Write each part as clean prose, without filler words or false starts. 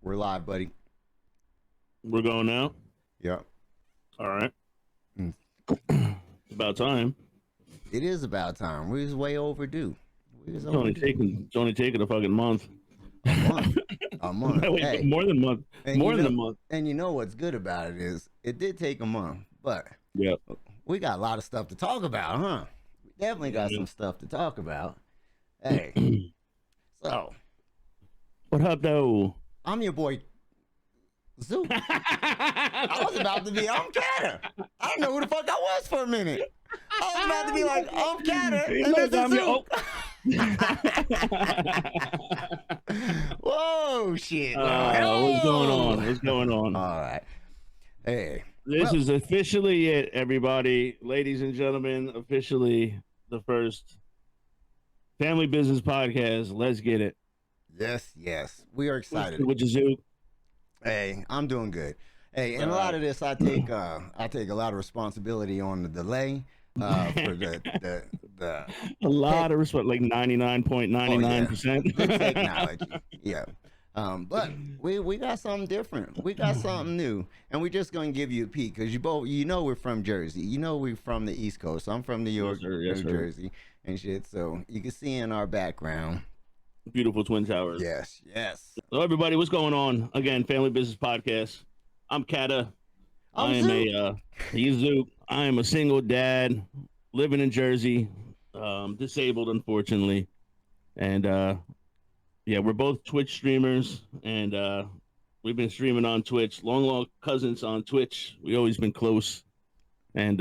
We're live, buddy. We're going now? Yep. All right. Mm. It's about time. It is about time. We was way overdue. It's only taking a fucking month. A month. A month. Wait, Hey. more than a month. More than a month. And you know what's good about it is it did take a month, but yep, we got a lot of stuff to talk about, huh? We definitely got some stuff to talk about. Hey. So. What up, though? I'm your boy, Zook. I was about to be, I'm Cata. I didn't know who the fuck I was for a minute. I was about to be like, I'm Cata, and this is Zook. Whoa, shit. What's going on? What's going on? All right. Hey. This is officially it, everybody. Ladies and gentlemen, officially the first family business podcast. Let's get it. Yes. We are excited. With Zook. Hey, I'm doing good. Hey, and a lot of this I take a lot of responsibility on the delay. For the a lot of respect, like 99.99%. The technology, yeah. But we got something different. We got something new, and we're just gonna give you a peek because you know we're from Jersey. You know we're from the East Coast. I'm from New York, New Jersey, and shit. So you can see in our background, beautiful Twin Towers. Yes. So everybody, what's going on? Again, Family Business Podcast. I'm Cata. He's Zook. I am a single dad living in Jersey, disabled, unfortunately. And, yeah, we're both Twitch streamers, and we've been streaming on Twitch. Long cousins on Twitch. We always been close, and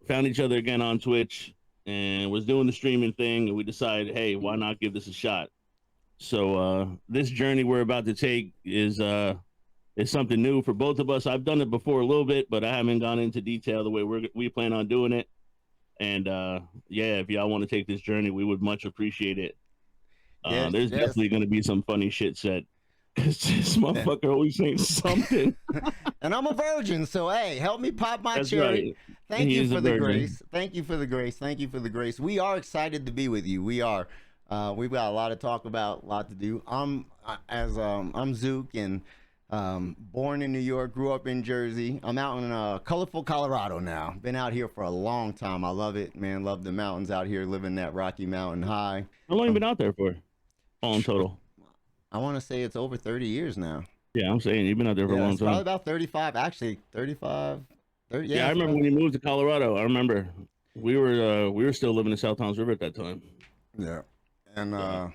found each other again on Twitch, and was doing the streaming thing, and we decided, hey, why not give this a shot? So this journey we're about to take is something new for both of us. I've done it before a little bit, but I haven't gone into detail the way we plan on doing it. And yeah, if y'all want to take this journey, we would much appreciate it. There's definitely going to be some funny shit said, because this motherfucker always saying something. And I'm a virgin, so hey, help me pop my cherry. Right. Thank you for the grace. Thank you for the grace. Thank you for the grace. We are excited to be with you. We are. We've got a lot to talk about, a lot to do. I'm Zook, and born in New York, grew up in Jersey. I'm out in colorful Colorado now. Been out here for a long time. I love it, man. Love the mountains out here, living that Rocky Mountain high. How long you been out there for? All in total? I want to say it's over 30 years now. Yeah, I'm saying you've been out there for a long time. Probably about 35, actually 35. 30, yeah, I remember when you moved to Colorado. I remember we were still living in South Towns River at that time. Yeah. And I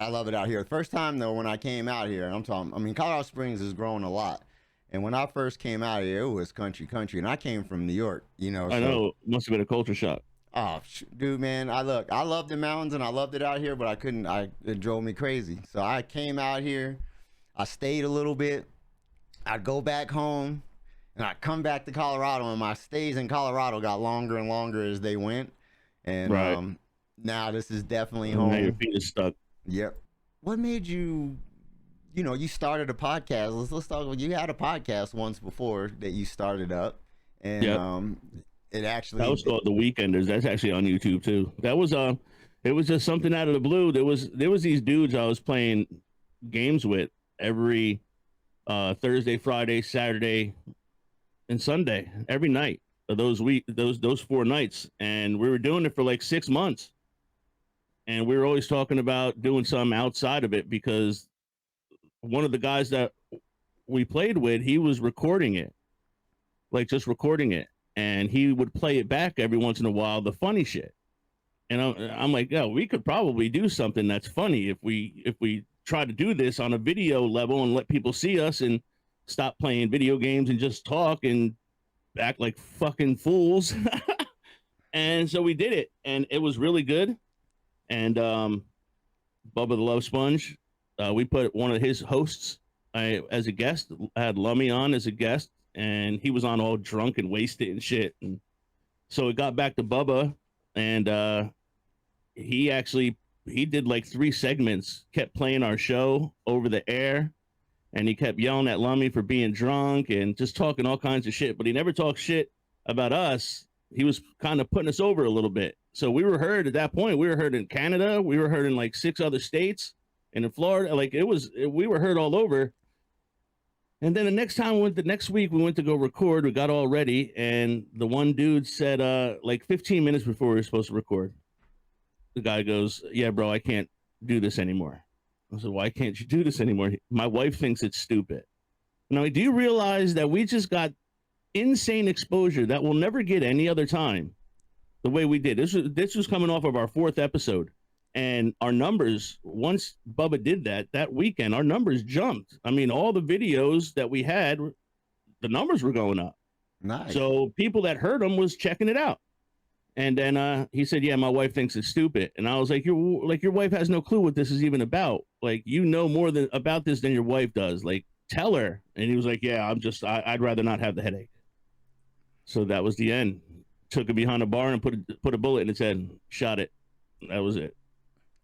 love it out here. The first time, though, when I came out here, Colorado Springs has grown a lot. And when I first came out here, it was country. And I came from New York, you know. I know. It must have been a culture shock. Oh, dude, man. I loved the mountains and I loved it out here, but it drove me crazy. So I came out here. I stayed a little bit. I'd go back home and I'd come back to Colorado, and my stays in Colorado got longer and longer as they went. And right. Now this is definitely home. Now your feet is stuck. Yep. What made you started a podcast? Let's talk about, you had a podcast once before that you started up, and that was called The Weekenders. That's actually on YouTube too. That was it was just something out of the blue. There was these dudes I was playing games with every Thursday, Friday, Saturday, and Sunday, every night of those 4 nights, and we were doing it for like 6 months. And we were always talking about doing something outside of it, because one of the guys that we played with, he was recording it, like just recording it. And he would play it back every once in a while, the funny shit. And I'm like, yeah, we could probably do something that's funny if we try to do this on a video level and let people see us and stop playing video games and just talk and act like fucking fools. And so we did it, and it was really good. And Bubba the Love Sponge, we put one of his hosts as a guest. I had Lummy on as a guest, and he was on all drunk and wasted and shit. And so it got back to Bubba, and he did like 3 segments, kept playing our show over the air, and he kept yelling at Lummy for being drunk and just talking all kinds of shit. But he never talked shit about us. He was kind of putting us over a little bit. So we were heard at that point. We were heard in Canada. We were heard in like 6 other states, and in Florida. Like we were heard all over. And then the next week we went to go record. We got all ready, and the one dude said, like 15 minutes before we were supposed to record, the guy goes, "Yeah, bro, I can't do this anymore." I said, "Why can't you do this anymore?" My wife thinks it's stupid. And I'm like, "Do you realize that we just got insane exposure that we'll never get any other time the way we did? This was coming off of our 4th episode. And our numbers, once Bubba did that weekend, our numbers jumped. I mean, all the videos that we had, the numbers were going up. Nice. So people that heard them was checking it out. And then he said, "Yeah, my wife thinks it's stupid." And I was like, your wife has no clue what this is even about. Like, you know more about this than your wife does. Like, tell her." And he was like, "Yeah, I'd rather not have the headache." So that was the end. Took it behind a bar and put a bullet in its head, shot it. That was it.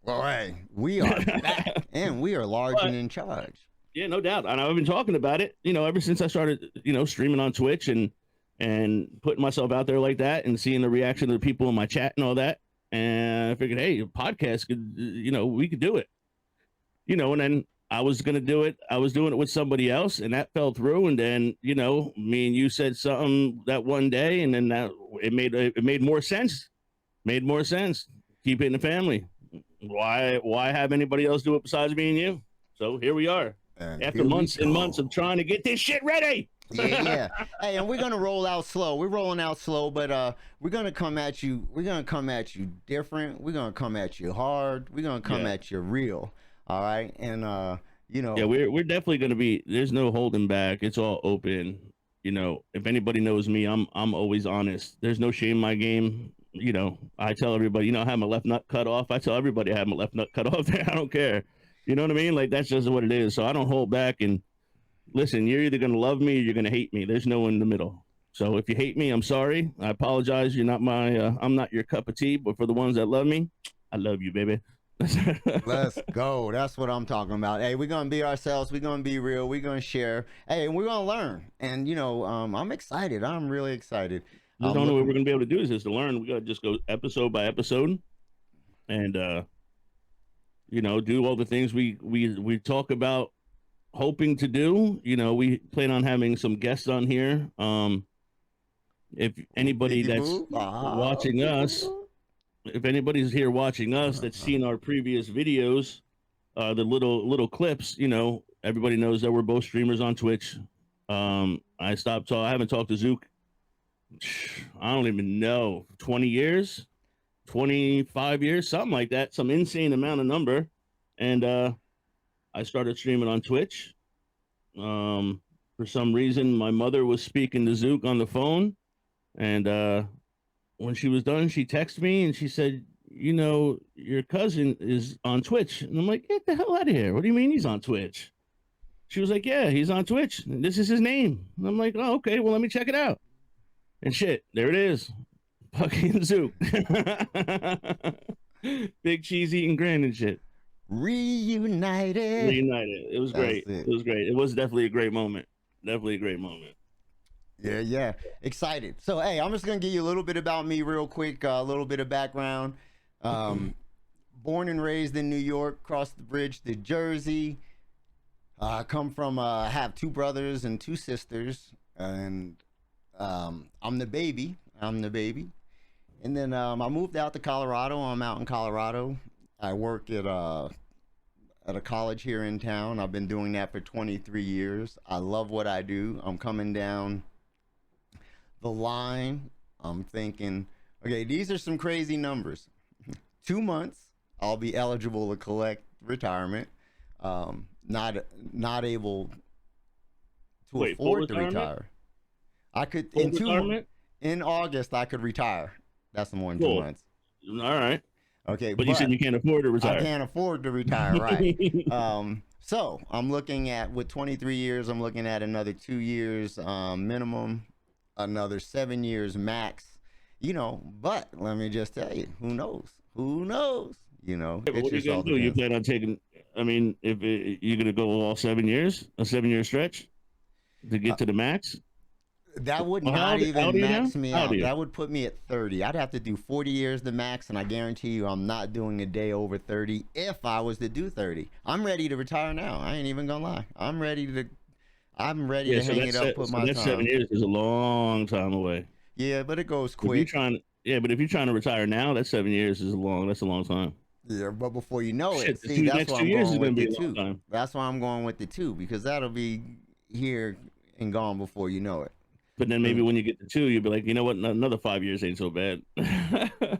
Well, hey, we are back, and we are large and in charge. Yeah, no doubt. And I've been talking about it, ever since I started, streaming on Twitch and putting myself out there like that and seeing the reaction of the people in my chat and all that. And I figured, hey, a podcast could, we could do it. And then I was going to do it. I was doing it with somebody else, and that fell through. And then, me and you said something that one day, and then it made more sense. Made more sense. Keep it in the family. Why have anybody else do it besides me and you? So here we are. After months and months of trying to get this shit ready. Yeah. Hey, and we're gonna roll out slow. We're rolling out slow, but we're gonna come at you. We're gonna come at you different. We're gonna come at you hard. We're gonna come at you real. All right, and Yeah, we're definitely gonna be. There's no holding back. It's all open. If anybody knows me, I'm always honest. There's no shame in my game. I tell everybody, I have my left nut cut off. I tell everybody I have my left nut cut off there. I don't care. You know what I mean? Like, that's just what it is. So I don't hold back. And listen, you're either going to love me or you're going to hate me. There's no in the middle. So if you hate me, I'm sorry. I apologize. You're not I'm not your cup of tea. But for the ones that love me, I love you, baby. Let's go. That's what I'm talking about. Hey, we're going to be ourselves. We're going to be real. We're going to share. Hey, and we're going to learn. And, I'm excited. I'm really excited. The only way we're going to be able to do is to learn. We got to just go episode by episode and, do all the things we talk about hoping to do. We plan on having some guests on here. If anybody that's watching us, if anybody's here watching us that's seen our previous videos, the little clips, everybody knows that we're both streamers on Twitch. I haven't talked to Zook. I don't even know, 20 years, 25 years, something like that, some insane amount of number. And I started streaming on Twitch. For some reason, my mother was speaking to Zook on the phone. And when she was done, she texted me and she said, your cousin is on Twitch. And I'm like, get the hell out of here. What do you mean he's on Twitch? She was like, yeah, he's on Twitch. This is his name. And I'm like, oh, okay, well, let me check it out. And shit, there it is. Fucking Zook. Big cheese eating grin and shit. Reunited. It was great. It was great. It was definitely a great moment. Definitely a great moment. Yeah. Excited. So, hey, I'm just going to give you a little bit about me real quick, a little bit of background. Born and raised in New York, crossed the bridge to Jersey. I come from, have 2 brothers and 2 sisters. And I'm the baby. And then I moved out to Colorado. I'm out in Colorado. I work at a college here in town. I've been doing that for 23 years. I love what I do. I'm coming down the line. I'm thinking, okay, these are some crazy numbers. 2 months, I'll be eligible to collect retirement. Not able to afford to retire. I could in August I could retire. That's more than 2 months. All right. Okay, but you said you can't afford to retire. I can't afford to retire, right? So I'm looking at, with 23 years, I'm looking at another 2 years minimum, another 7 years max. But let me just tell you, who knows? Yeah, but what are you gonna do? You plan on taking? I mean, if you're gonna go all 7 years, a 7-year stretch to get to the max. That would not even max me out. That would put me at 30. I'd have to do 40 years to max, and I guarantee you I'm not doing a day over 30 if I was to do 30. I'm ready to retire now. I ain't even gonna lie. I'm ready Yeah, to hang it up, put so my that's 7 time. years is a long time away. Yeah, but it goes If you're quick. trying, yeah, but if you're trying to retire now, that's 7 years is that's a long time. Yeah, but before you know it, Shit, see, that's next why 2 I'm years is going gonna with be the a long two. time. That's why I'm going with the two because that'll be here and gone before you know it. But then maybe And when you get to 2, you'll be like, you know what, another 5 years ain't so bad.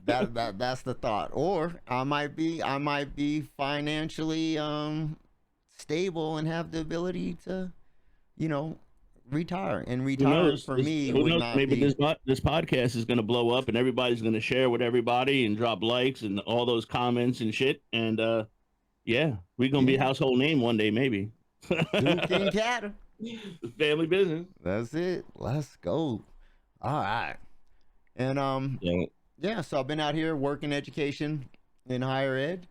that's the thought. Or I might be financially stable and have the ability to, you know, retire. And Who retiring knows? for me Who would knows? not Maybe be. this podcast is gonna blow up, and everybody's gonna share with everybody and drop likes and all those comments and shit. And yeah, we're gonna be a Yeah, household name one day, maybe. Zook and Cata. Family business. That's it. Let's go. All right. And Yeah. yeah, so I've been out here working education in higher ed,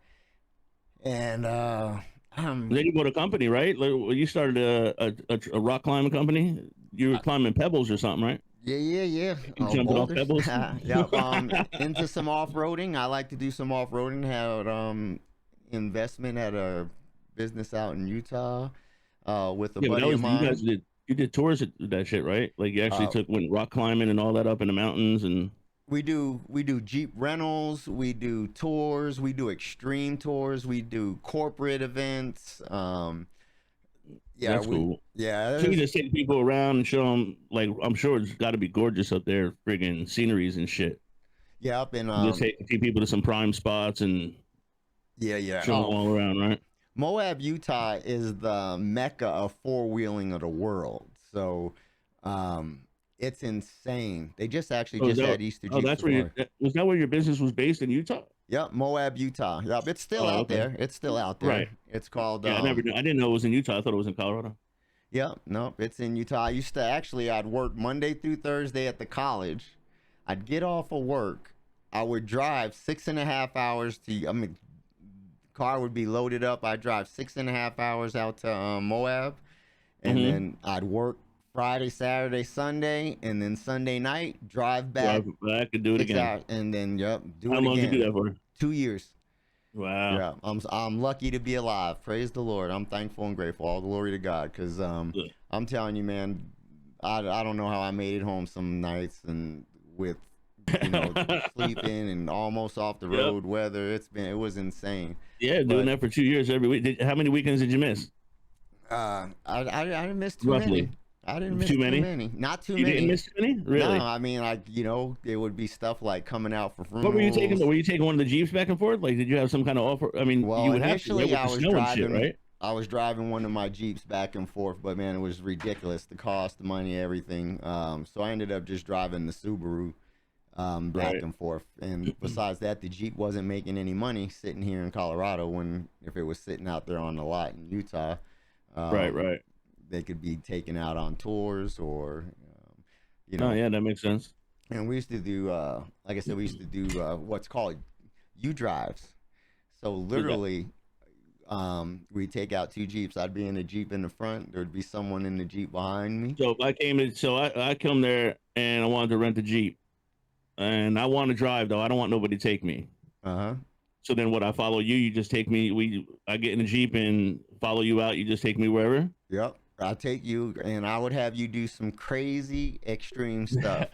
and Then you bought a company, right? Like, well, you started a rock climbing company. You were I, climbing pebbles or something, right? yeah. Jumping off Boulders. pebbles. Yep. Into some off roading. I like to do some off roading. Had investment at a business out in Utah, with a Yeah, but that buddy of was you guys mine. did. You did tours of that shit, right? Like you actually Uh, went rock climbing and all that up in the mountains and. we do Jeep rentals, we do tours, we do extreme tours, we do corporate events. Yeah, That's cool. yeah, So you just take people around and show them, like, I'm sure it's got to be gorgeous up there, friggin' sceneries and shit. yeah, up in You just take people to some prime spots and yeah. show them all around, right? Moab, Utah is the mecca of four-wheeling of the world. So, um, it's insane. They just actually Oh, just had Easter Jeep that's where Safari. was that where your business was based in Utah? Yep, Moab, Utah. Yep, it's still Oh, out okay. there. It's still out Right. there. It's called Yeah, I didn't know it was in Utah. I thought it was in Colorado. Yep, nope, it's in Utah. I used to actually I'd work Monday through Thursday at the college. I'd get off of work. I would drive 6.5 hours to. I mean, car would be loaded up. I'd drive 6.5 hours out to Moab, and Mm-hmm. then I'd work Friday, Saturday, Sunday, and then Sunday night drive back Drive back and do it 6 hours, again. and then yep, do How it long did you do again. that for? 2 years. Wow. Yeah, I'm lucky to be alive. Praise the Lord. I'm thankful and grateful. All glory to God, because Good. I'm telling you, man, I don't know how I made it home some nights and with sleeping and almost off the Yep. road weather. It was insane. Yeah, doing But that for 2 years every week. How many weekends did you miss? I didn't miss too many. Roughly. I didn't miss Too too many? many. Not too You didn't many. miss too many? No, Really? I mean, like, it would be stuff like coming out for What were you taking? funerals. Were you taking one of the Jeeps back and forth? Like, did you have some kind of offer? I mean, Well, you would have to, right, initially with the snow and shit, right? I was driving one of my Jeeps back and forth, but man, it was ridiculous. The cost, the money, everything. So I ended up just driving the Subaru back Right. and forth. And besides that, the Jeep wasn't making any money sitting here in Colorado when if it was sitting out there on the lot in Utah. Right, Um, right. they could be taken out on tours or, you Oh, know. yeah, that makes sense. And we used to do, like I said, we used to do what's called U drives. So What's that? literally, we take out two Jeeps. I'd be in the Jeep in the front. There'd be someone in the Jeep behind me. So if I came in, I come there and I wanted to rent a Jeep, and I want to drive though. I don't want nobody to take me. Uh huh. So then, what? I follow you. You just take me. I get in the Jeep and follow you out. You just take me wherever. Yep. I'll take you, and I would have you do some crazy extreme stuff.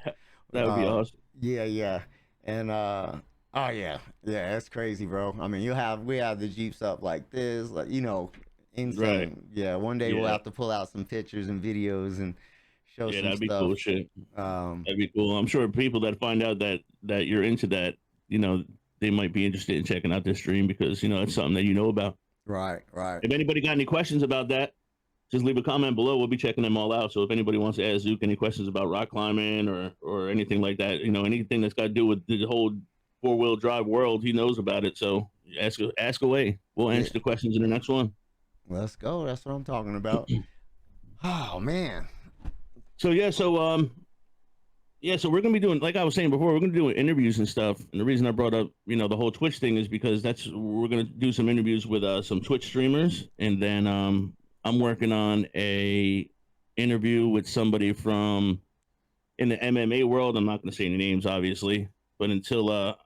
That would be awesome. Yeah. And oh yeah, that's crazy, bro. I mean, we have the Jeeps up like this, like insane. Right. Yeah. One day we'll Yeah. have to pull out some pictures and videos and show Yeah, some that'd be stuff. cool shit. Um, That'd be cool. I'm sure people that find out that you're into that, they might be interested in checking out this stream because it's something that you know about. right. If anybody got any questions about that, just leave a comment below. We'll be checking them all out. So if anybody wants to ask Zook any questions about rock climbing or anything like that, anything that's got to do with the whole 4-wheel drive world, he knows about it. So ask away. We'll Yeah. answer the questions in the next one. Let's go. That's what I'm talking about. Oh man. So so we're gonna be doing, like I was saying before, we're gonna do interviews and stuff. And the reason I brought up the whole Twitch thing is because we're gonna do some interviews with some Twitch streamers, and then I'm working on a interview with somebody from in the MMA world. I'm not gonna say any names, obviously, but until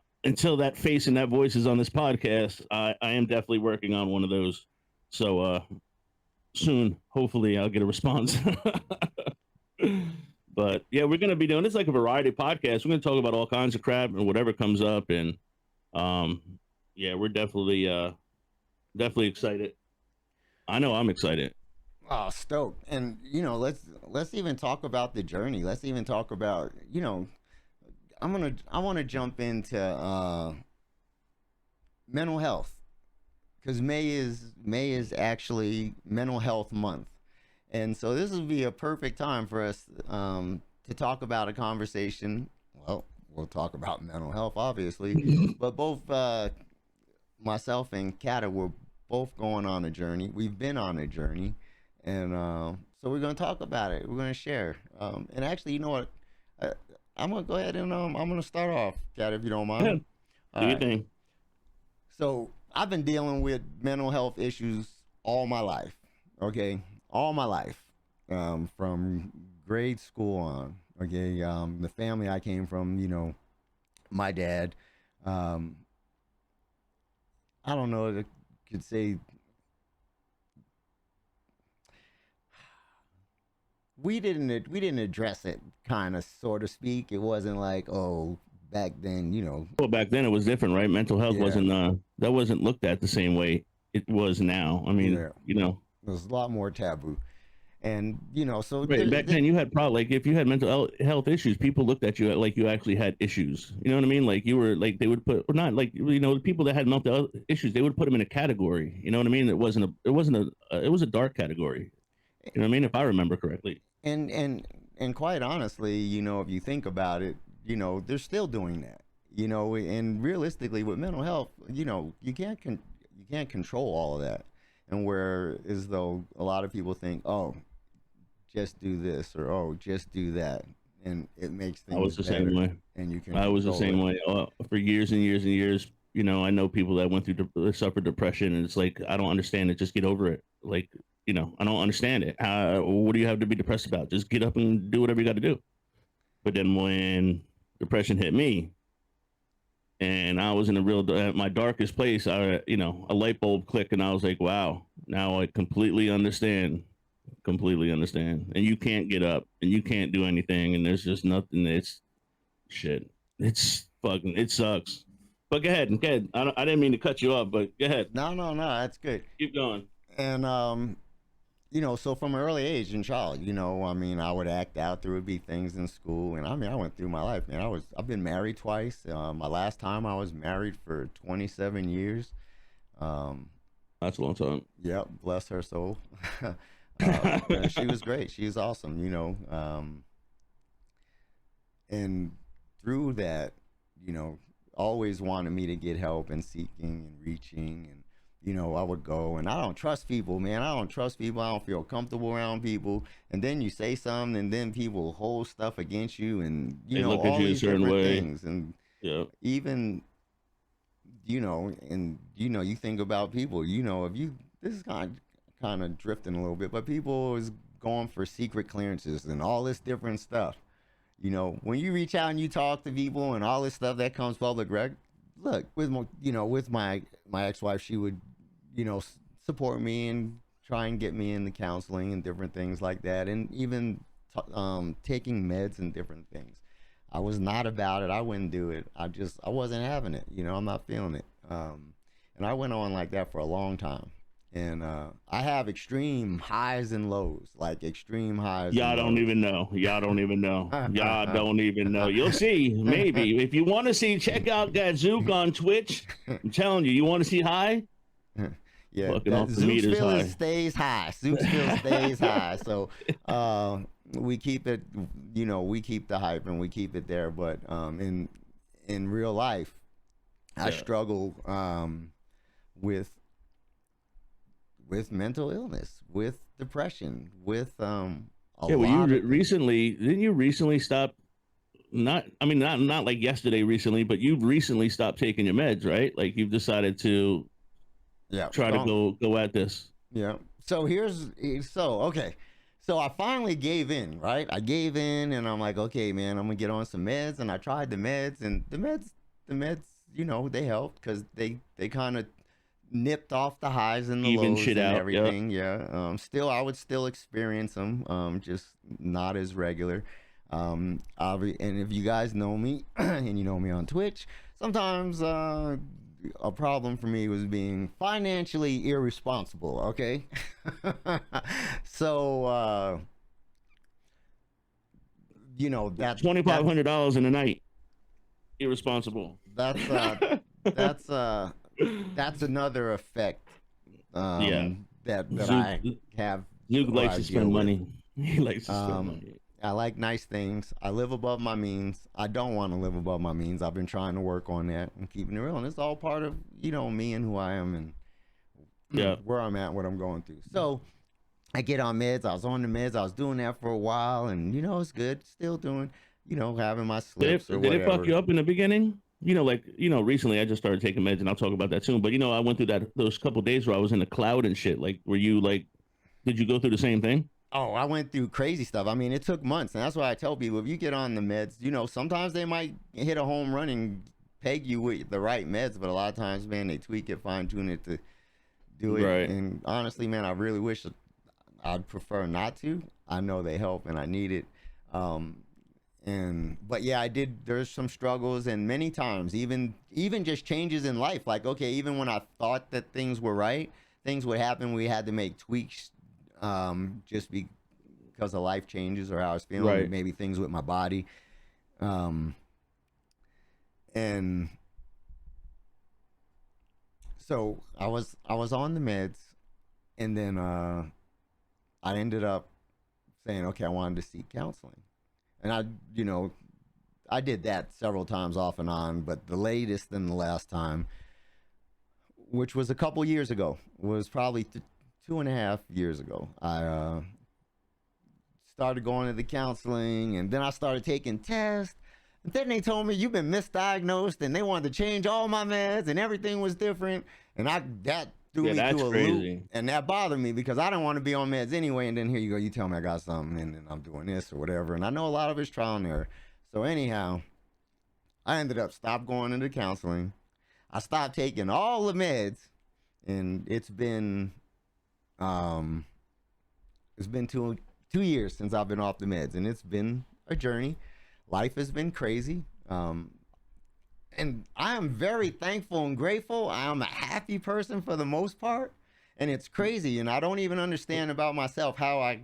that face and that voice is on this podcast, I am definitely working on one of those. So soon. Hopefully, I'll get a response. But yeah, we're gonna be doing this like a variety podcast. We're gonna talk about all kinds of crap and whatever comes up, and um, yeah, we're definitely excited. I know I'm excited. Oh, stoked. And let's even talk about the journey. Let's even talk about, I want to jump into mental health, because May is actually mental health month. And so this would be a perfect time for us to talk about a conversation. Well, we'll talk about mental health, obviously, but both myself and Cata were both going on a journey. We've been on a journey, and so we're going to talk about it. We're going to share. And actually, you know what? I, I'm going to go ahead and I'm going to start off, Cata, if you don't Yeah, mind. All do your right. thing. So I've been dealing with mental health issues all my life. Okay, all my life, from grade school on. Okay, the family I came from, my dad. Um, I don't know if I could say we didn't address it, kind of, so to speak. It wasn't like, oh, back then, Well, back then it was different, right? Mental health yeah, wasn't that wasn't looked at the same way it was now. I mean, yeah, it was a lot more taboo. And so right back then you had probably like if you had health issues, people looked at you like you actually had issues. You know what I mean? Like you were like they would put or not like people that had mental health issues, they would put them in a category. You know what I mean? It was a dark category. You know what I mean? If I remember correctly. and quite honestly, if you think about it, they're still doing that. And realistically, with mental health, you can't control all of that. And where as though a lot of people think, oh, just do this, or oh, just do that, and it makes I was things the same better, way. and you can I was the control it. same way for years and years and years. I know people that went through suffered depression, and it's like I don't understand it. Just get over it. Like I don't understand it. What do you have to be depressed about? Just get up and do whatever you got to do. But then when depression hit me, and I was in a real my darkest place, a light bulb clicked, and I was like, wow, now I completely understand. And you can't get up, and you can't do anything, and there's just nothing. It's shit. It sucks. But go ahead. I didn't mean to cut you off, but go ahead. No, no, no, that's good. Keep going. And so from an early age in child, I mean, I would act out. There would be things in school, and I mean, I went through my life, man. I've been married twice. My last time I was married for 27 years. Um, That's a long time. yep, bless her soul. And she was great. She was awesome, and through that, always wanted me to get help and seeking and reaching, and I would go, and I don't trust people, man. I don't trust people. I don't feel comfortable around people. And then you say something, and then people hold stuff against you, and They look at all you a these certain different way. things, and Yeah. even and you think about people, if you this is kind of drifting a little bit, but people is going for secret clearances and all this different stuff. When you reach out and you talk to people and all this stuff that comes public rec, look, with my ex-wife, she would, support me and try and get me into counseling and different things like that, and even taking meds and different things. I was not about it. I wouldn't do it. I wasn't having it. I'm not feeling it. And I went on like that for a long time. And I have extreme highs and lows, like extreme highs and Y'all don't lows. even know. Y'all don't even know. Y'all don't even know. You'll see. Maybe if you want to see, check out that Zook on Twitch. I'm telling you, you want to see high? Yeah, Fucking that off the meters Zooksville high. stays high. Zooksville stays high. So we keep it, we keep the hype and we keep it there. But in real life, I Yeah. struggle with mental illness, with depression, with a Yeah. Well, you lot of things. recently didn't you recently stop? Not, I mean, not like yesterday recently, but you've recently stopped taking your meds, right? Like you've decided to Yeah, try to go at this. yeah. So okay. So I finally gave in, right? I gave in, and I'm like, okay, man, I'm gonna get on some meds. And I tried the meds, and the meds, they helped because they kind of nipped off the highs and the Even lows shit and out. Yep. everything. Yeah. Still, I would still experience them. Just not as regular. And if you guys know me and you know me on Twitch, sometimes a problem for me was being financially irresponsible. Okay. So you know that $2,500 in a night. Irresponsible. that's that's another effect Yeah. that Zook, I have Zook or likes I to deal spend with. money. He likes to spend money. I like nice things. I live above my means. I don't want to live above my means. I've been trying to work on that and keeping it real. And it's all part of, you know, me and who I am and Yeah. where I'm at, what I'm going through. So I get on meds. I was on the meds. I was doing that for a while, and you know, it's good. Still doing, you know, having my slips or Did whatever. it fuck you up in the beginning? You know, like, you know, recently I just started taking meds, and I'll talk about that soon. But you know, I went through those couple days where I was in the cloud and shit. Like, were you like, did you go through the same thing? Oh, I went through crazy stuff. I mean, it took months, and that's why I tell people if you get on the meds, you know, sometimes they might hit a home run and peg you with the right meds, but a lot of times, man, they tweak it, fine tune it to do it. Right. And honestly, man, I really wish I'd prefer not to. I know they help, and I need it. But yeah, I did. There's some struggles, and many times, even just changes in life. Like, okay, even when I thought that things were right, things would happen. We had to make tweaks, just because of life changes or how I was feeling. Right. Maybe things with my body, and so I was on the meds, and then I ended up saying, okay, I wanted to seek counseling. And I did that several times off and on, but the latest and the last time, which was a couple years ago, was probably 2.5 years ago. I started going to the counseling, and then I started taking tests. And then they told me, you've been misdiagnosed, and they wanted to change all my meds, and everything was different. And that threw me through a loop, and that bothered me because I don't want to be on meds anyway. And then here you go, you tell me I got something, and then I'm doing this or whatever. And I know a lot of it's trial and error. So anyhow, I ended up stopped going into counseling. I stopped taking all the meds, and it's been 2 years since I've been off the meds, and it's been a journey. Life has been crazy. And I am very thankful and grateful. I am a happy person for the most part. And it's crazy. And I don't even understand about myself how I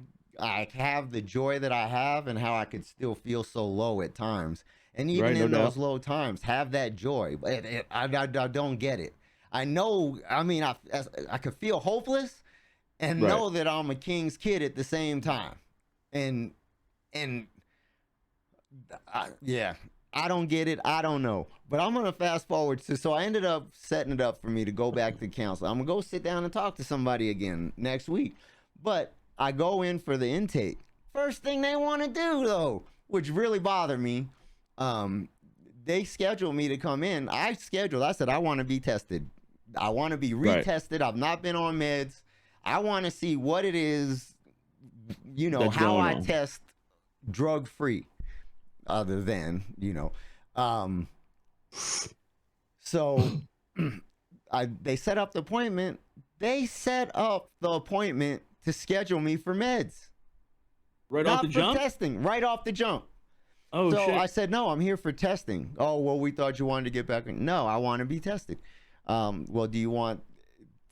have the joy that I have and how I could still feel so low at times. And even in those low times, have that joy. But I don't get it. I know, I mean, I could feel hopeless and know that I'm a king's kid at the same time. Yeah. I don't get it. I don't know. But I'm going to fast forward so I ended up setting it up for me to go back to counseling. I'm going to go sit down and talk to somebody again next week. But I go in for the intake. First thing they want to do, though, which really bothered me, they scheduled me to come in. I said, I want to be tested. I want to be retested. I've not been on meds. I want to see what it is, you know, how I test drug-free. Other than, you know, so they set up the appointment. They set up the appointment to schedule me for meds. Right off the jump? Testing, right off the jump. Oh, so shit. I said, no, I'm here for testing. Oh, well, we thought you wanted to get back. No, I want to be tested. Well, do you want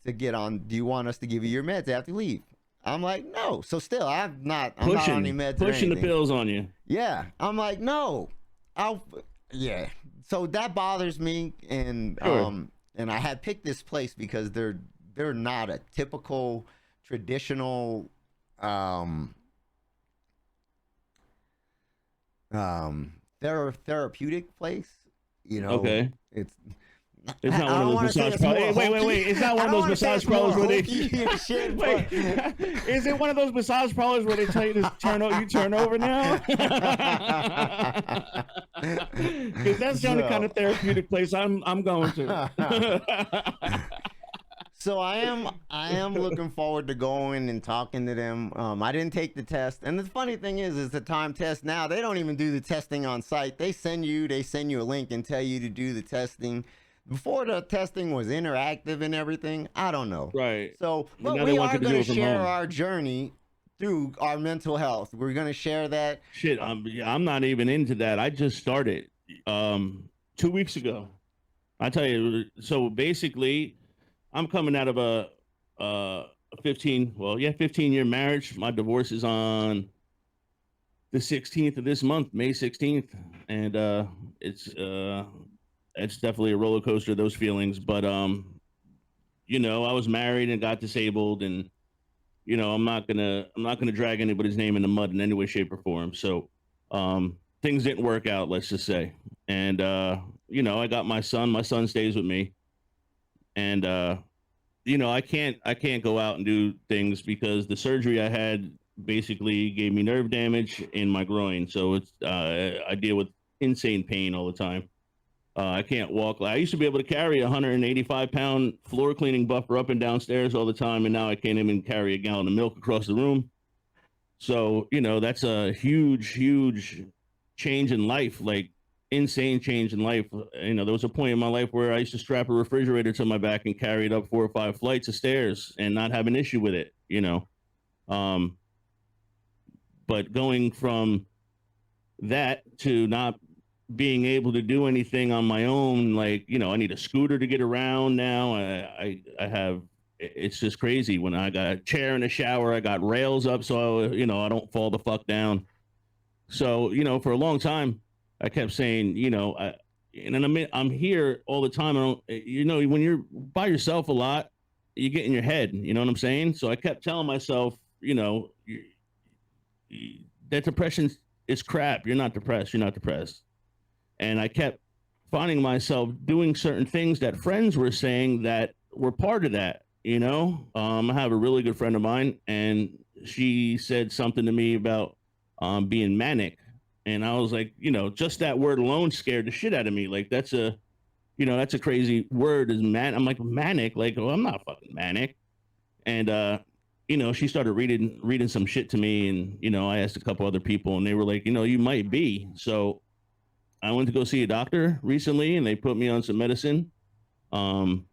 us to give you your meds after you leave? I'm like, no. So still, I'm not on any meds. Pushing the pills on you. Yeah. I'm like, no. Yeah. So that bothers me. And and I had picked this place because they're not a typical traditional therapeutic place. You know, okay. It's not one of those massage parlors. Wait. It's not one of those massage parlors where they. Shit, wait, is it one of those massage parlors where they tell you to turn over now? Because that's the only kind of therapeutic place I'm going to. So I am looking forward to going and talking to them. I didn't take the test, and the funny thing is the time test now they don't even do the testing on site. They send you a link and tell you to do the testing. before the testing was interactive and everything. I don't know. Right. So, But but now they we want are you to going do to it from share home. our journey through our mental health. We're going to share that. Shit, I'm not even into that. I just started 2 weeks ago. I tell you. So basically, I'm coming out of a 15-year marriage. My divorce is on the 16th of this month, May 16th, and it's definitely a roller coaster, those feelings. But I was married and got disabled, and I'm not gonna drag anybody's name in the mud in any way, shape, or form. So things didn't work out, let's just say. And I got my son. My son stays with me, and I can't go out and do things because the surgery I had basically gave me nerve damage in my groin. So it's I deal with insane pain all the time. I can't walk. I used to be able to carry a 185-pound floor cleaning buffer up and downstairs all the time, and now I can't even carry a gallon of milk across the room. So that's a huge, huge change in life, like insane change in life. There was a point in my life where I used to strap a refrigerator to my back and carry it up 4 or 5 flights of stairs and not have an issue with it. Um, but going from that to not being able to do anything on my own, like I need a scooter to get around now. I have. It's just crazy. When I got a chair in the shower, I got rails up so I don't fall the fuck down. So for a long time, I kept saying, and then I'm here all the time. I don't, when you're by yourself a lot, you get in your head. You know what I'm saying? So I kept telling myself, that depression is crap. You're not depressed. You're not depressed. And I kept finding myself doing certain things that friends were saying that were part of that. I have a really good friend of mine, and she said something to me about being manic, and I was like, just that word alone scared the shit out of me. Like that's a crazy word, is man. I'm like, manic, like, oh, I'm not fucking manic. And she started reading some shit to me, and I asked a couple other people, and they were like, you might be. So I went to go see a doctor recently, and they put me on some medicine. Um,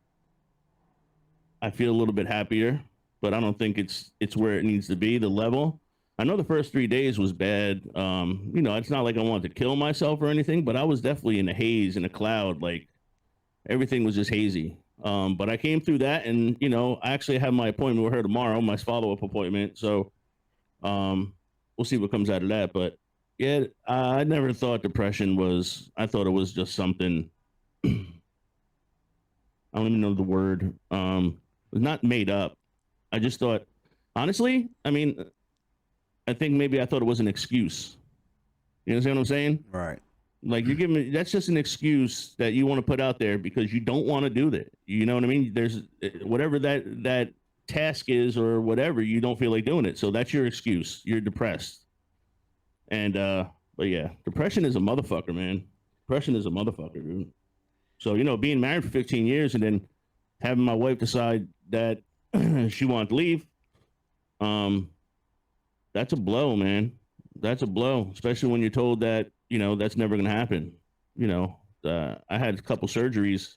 I feel a little bit happier, but I don't think it's where it needs to be. The level. I know the first 3 days was bad. It's not like I wanted to kill myself or anything, but I was definitely in a haze, in a cloud. Like everything was just hazy. But I came through that, and I actually have my appointment with her tomorrow, my follow-up appointment. So we'll see what comes out of that. But yeah, I never thought depression was. I thought it was just something. I don't even know the word. Not made up. I just thought, honestly, I mean, I think maybe I thought it was an excuse. You understand what I'm saying? Right. Like you're giving me, that's just an excuse that you want to put out there because you don't want to do that. You know what I mean? There's whatever that task is or whatever, you don't feel like doing it. So that's your excuse. You're depressed. And but yeah, depression is a motherfucker, man. Depression is a motherfucker, dude. So being married for 15 years and then having my wife decide that she wanted to leave, that's a blow, man. That's a blow, especially when you're told that that's never going to happen. I had a couple surgeries.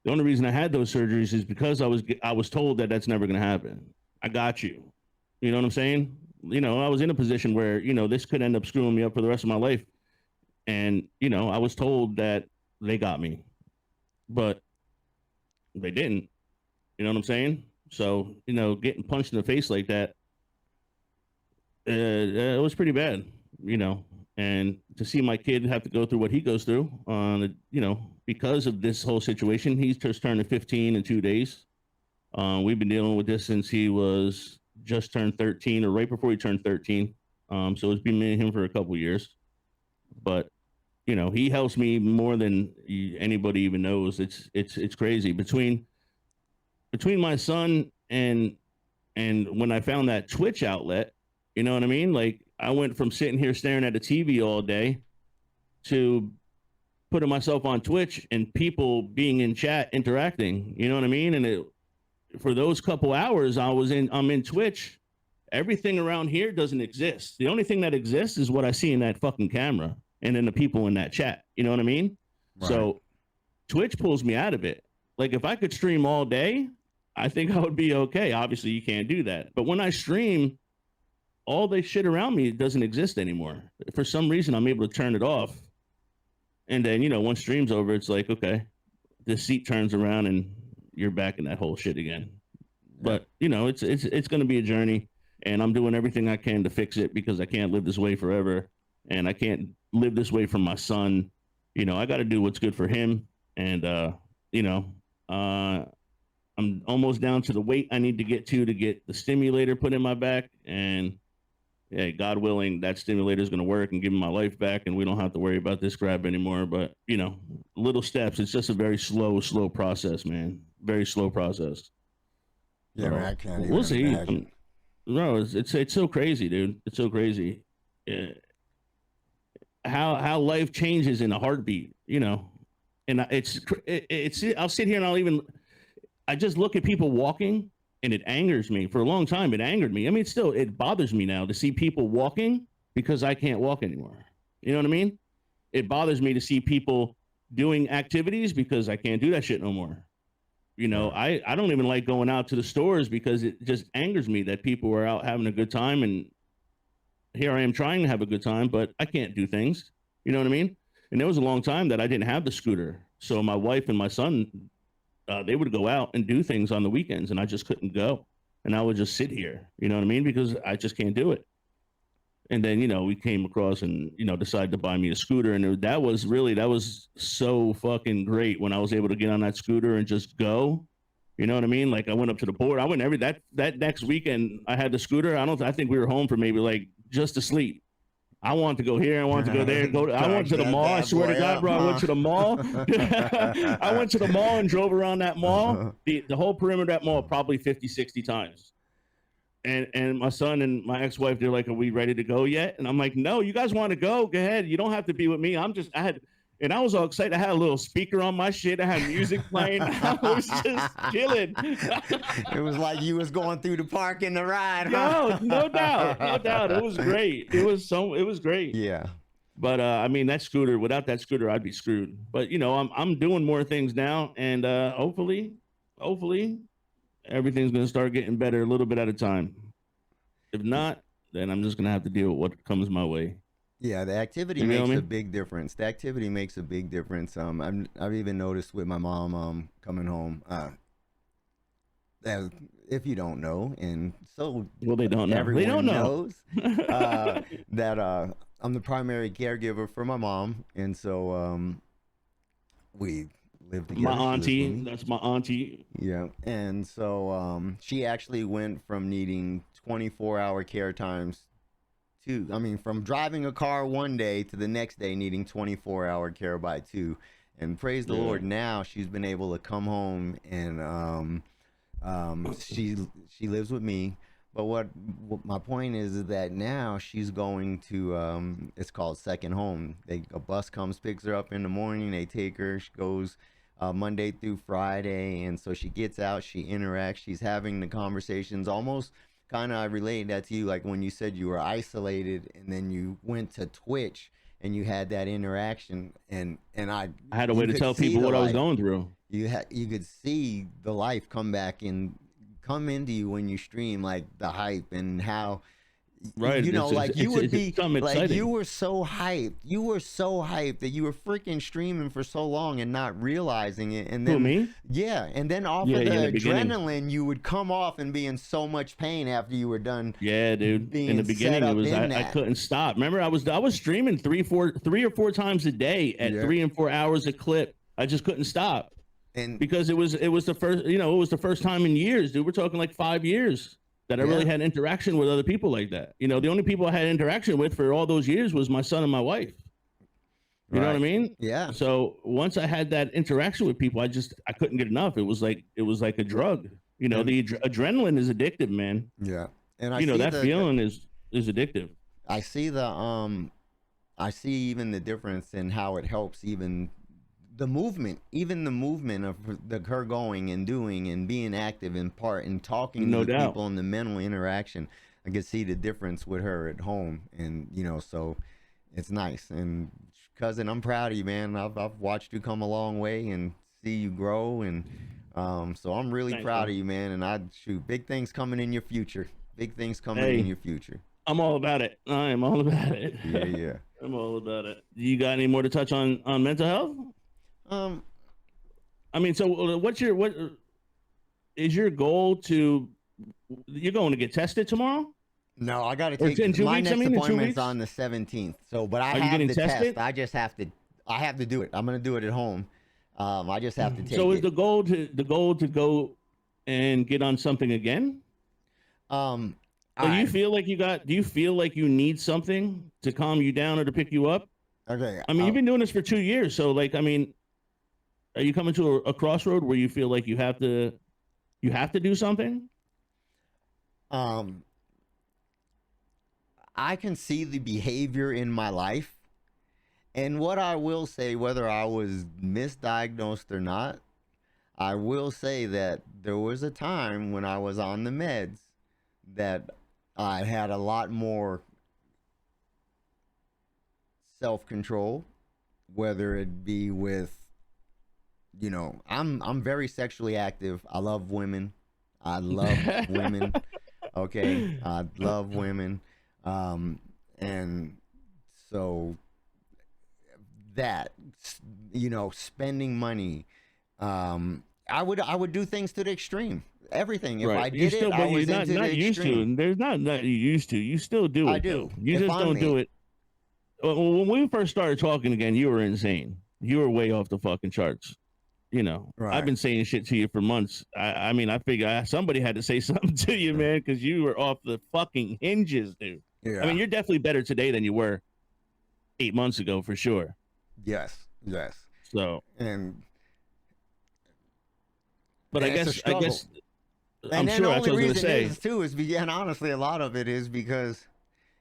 The only reason I had those surgeries is because I was told that that's never going to happen. I got you. You know what I'm saying? I was in a position where this could end up screwing me up for the rest of my life, and I was told that they got me, but they didn't. You know what I'm saying? So getting punched in the face like that, it was pretty bad. And to see my kid have to go through what he goes through because of this whole situation. He's just turning 15 in 2 days. We've been dealing with this since he was just turned 13 or right before he turned 13. So it's been me and him for a couple of years, but he helps me more than anybody even knows. It's crazy between my son and when I found that Twitch outlet, you know what I mean? Like I went from sitting here staring at the TV all day to putting myself on Twitch and people being in chat interacting, you know what I mean? And for those couple hours I'm in Twitch, everything around here doesn't exist. The only thing that exists is what I see in that fucking camera and then the people in that chat, you know what I mean? Right. So Twitch pulls me out of it. Like if I could stream all day, I think I would be okay. Obviously, you can't do that. But when I stream, all the shit around me doesn't exist anymore. For some reason, I'm able to turn it off. And then, you know, once stream's over, it's like, okay, the seat turns around and you're back in that whole shit again. But, you know, it's going to be a journey, and I'm doing everything I can to fix it because I can't live this way forever, and I can't live this way for my son. You know, I got to do what's good for him. And, you know, I'm almost down to the weight I need to get the stimulator put in my back. And yeah, God willing, that stimulator is going to work and give me my life back, and we don't have to worry about this crap anymore. But, you know, little steps. It's just a very slow process, man. Very slow process. Yeah, man, I can't even imagine. No, it's so crazy, dude. It's so crazy. Yeah. How life changes in a heartbeat, you know. And it's I'll sit here and I just look at people walking, and it angers me. For a long time, it angered me. I mean, it bothers me now to see people walking because I can't walk anymore. You know what I mean? It bothers me to see people doing activities because I can't do that shit no more. You know, I don't even like going out to the stores because it just angers me that people are out having a good time, and here I am trying to have a good time, but I can't do things. You know what I mean? And there was a long time that I didn't have the scooter. So my wife and my son, they would go out and do things on the weekends, and I just couldn't go. And I would just sit here, you know what I mean? Because I just can't do it. And then, you know, we came across and, you know, decided to buy me a scooter. And that was so fucking great when I was able to get on that scooter and just go. You know what I mean? Like I went up to the board. I went that next weekend I had the scooter. I think we were home for maybe like just to sleep. I wanted to go here. I wanted to go there. I went to the mall. I swear to God, bro, I went to the mall. I went to the mall and drove around that mall, the whole perimeter of that mall, probably 50, 60 times. And my son and my ex-wife, they're like, "Are we ready to go yet?" And I'm like, "No, you guys want to go? Go ahead. You don't have to be with me. And I was all excited. I had a little speaker on my shit. I had music playing. I was just chilling. It was like you was going through the park in the ride. Huh? No doubt. It was great. It was great. Yeah. But I mean, without that scooter, I'd be screwed. But you know, I'm doing more things now, and hopefully, everything's gonna start getting better a little bit at a time. If not, then I'm just gonna have to deal with what comes my way. Yeah, the activity makes a big difference. The activity makes a big difference. I've even noticed with my mom coming home. If you don't know, and so well, they don't know. Everyone knows that I'm the primary caregiver for my mom, and so we live together. My auntie, that's my auntie. Yeah, and so she actually went from needing 24-hour care times from driving a car one day to the next day needing 24-hour care by 2. And praise the Lord, now she's been able to come home, and she lives with me. But what my point is that now she's going to it's called second home. A bus comes, picks her up in the morning, they take her, she goes Monday through Friday, and so she gets out, she interacts, she's having the conversations. Almost kind of, I related that to you, like when you said you were isolated and then you went to Twitch and you had that interaction, and I had a way to tell people what I was going through. You could see the life come into you when you stream, like the hype and how, right? You know, like you would be like, you were so hyped that you were freaking streaming for so long and not realizing it. And then me? Yeah, and then off of the adrenaline, you would come off and be in so much pain after you were done. Yeah, dude. In the beginning, it was I couldn't stop. Remember, I was streaming three or four times a day at 3 and 4 hours a clip. I just couldn't stop. And because it was the first, you know, it was the first time in years, dude. We're talking like 5 years that I really had interaction with other people like that. You know, the only people I had interaction with for all those years was my son and my wife. You know what I mean? Yeah. So once I had that interaction with people, I couldn't get enough. It was like a drug. You know, the adrenaline is addictive, man. Yeah. And that feeling is addictive. I see I see even the difference in how it helps even the movement of her going and doing and being active in part and talking to people and the mental interaction. I could see the difference with her at home, and you know, so It's nice. And cousin, I'm proud of you, man. I've watched you come a long way and see you grow, and so I'm really Thanks, proud man. of you, man. And I shoot big things coming in your future. Big things coming in your future. I'm all about it. I am all about it. Yeah. I'm all about it. You got any more to touch on mental health? I mean, so what is your goal to? You're going to get tested tomorrow? No, I got to take my next appointment's on the 17th. So, but I have the test. I just have to. I have to do it. I'm gonna do it at home. I just have to take it. So is the goal to go and get on something again? Do you feel like do you feel like you need something to calm you down or to pick you up? Okay. I mean, you've been doing this for 2 years, so like, I mean, are you coming to a crossroad where you feel like you have to do something? I can see the behavior in my life, and what I will say, whether I was misdiagnosed or not, I will say that there was a time when I was on the meds that I had a lot more self-control, whether it be with, you know, I'm very sexually active. I love women. I love women. Okay. I love women. And so that, you know, spending money, I would do things to the extreme. Everything. If I did it, I was into the extreme. There's not you used to. You still do it. I do. You just don't do it. When we first started talking again, you were insane. You were way off the fucking charts. You know, I've been saying shit to you for months. I mean, I figure somebody had to say something to you, man, because you were off the fucking hinges, dude. Yeah. I mean, you're definitely better today than you were 8 months ago, for sure. Yes. So, but I guess, and then the only reason is too is and honestly, a lot of it is because,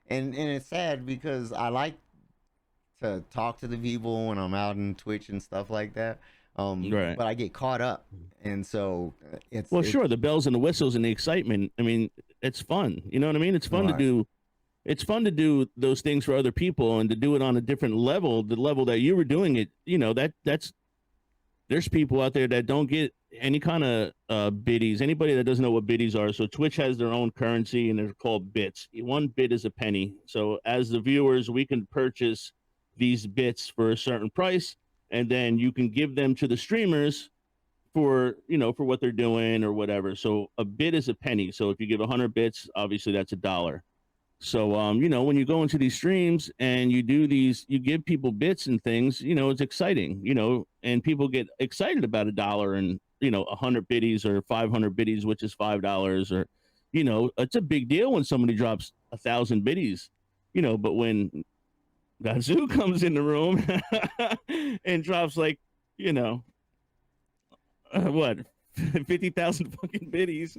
and it's sad because I like to talk to the people when I'm out in Twitch and stuff like that. But I get caught up, and so it's sure, the bells and the whistles and the excitement. I mean, it's fun. You know what I mean? It's fun to do. It's fun to do those things for other people and to do it on a different level, the level that you were doing it. You know, that's there's people out there that don't get any kind of biddies. Anybody that doesn't know what biddies are, so Twitch has their own currency and they're called bits. 1 bit is a penny. So as the viewers, we can purchase these bits for a certain price, and then you can give them to the streamers for, you know, for what they're doing or whatever. So a bit is a penny. So if you give 100 bits, obviously that's $1. So, you know, when you go into these streams and you do these, you give people bits and things, you know, it's exciting, you know, and people get excited about $1 and, you know, 100 biddies or 500 biddies, which is $5, or, you know, it's a big deal when somebody drops 1,000 biddies, you know, but when that Zook comes in the room and drops like, you know, what, 50,000 fucking biddies.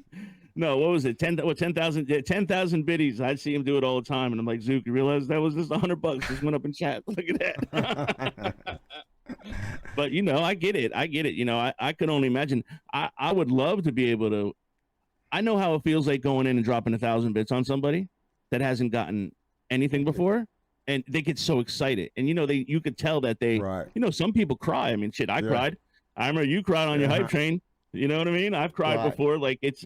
No, what was it? 10,000 biddies. I'd see him do it all the time. And I'm like, Zook, you realize that was just $100 just went up in chat. Look at that. But, you know, I get it. You know, I could only imagine. I would love to be able to. I know how it feels like going in and dropping 1,000 bits on somebody that hasn't gotten anything before. And they get so excited. And, you know, you could tell that they, you know, some people cry. I mean, shit, I cried. I remember you cried on your hype train. You know what I mean? I've cried before. Like it's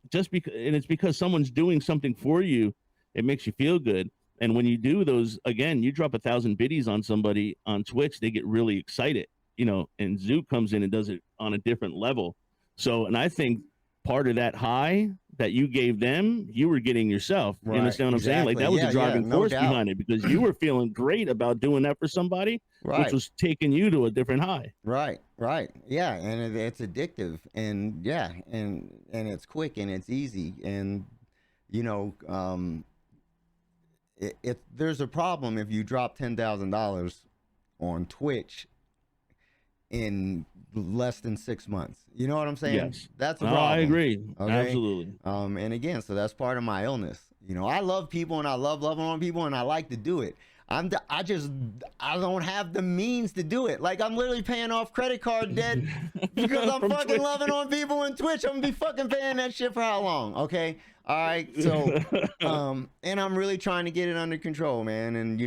just because, and it's because someone's doing something for you. It makes you feel good. And when you do those, again, you drop 1,000 biddies on somebody on Twitch, they get really excited, you know, and Zook comes in and does it on a different level. So, and I think part of that high that you gave them, you were getting yourself. You understand what I'm saying? Like that was the driving force behind it, because you were feeling great about doing that for somebody, which was taking you to a different high. Right. Yeah, and it's addictive, and and it's quick and it's easy, and you know, there's a problem if you drop $10,000 on Twitch in less than 6 months. You know what I'm saying? Yes. That's a problem. I agree. Okay? Absolutely. And again, so that's part of my illness. You know, I love people and I love loving on people and I like to do it. I don't have the means to do it. Like I'm literally paying off credit card debt because I'm fucking loving on people in Twitch. I'm gonna be fucking paying that shit for how long? Okay. All right, so and I'm really trying to get it under control, man. And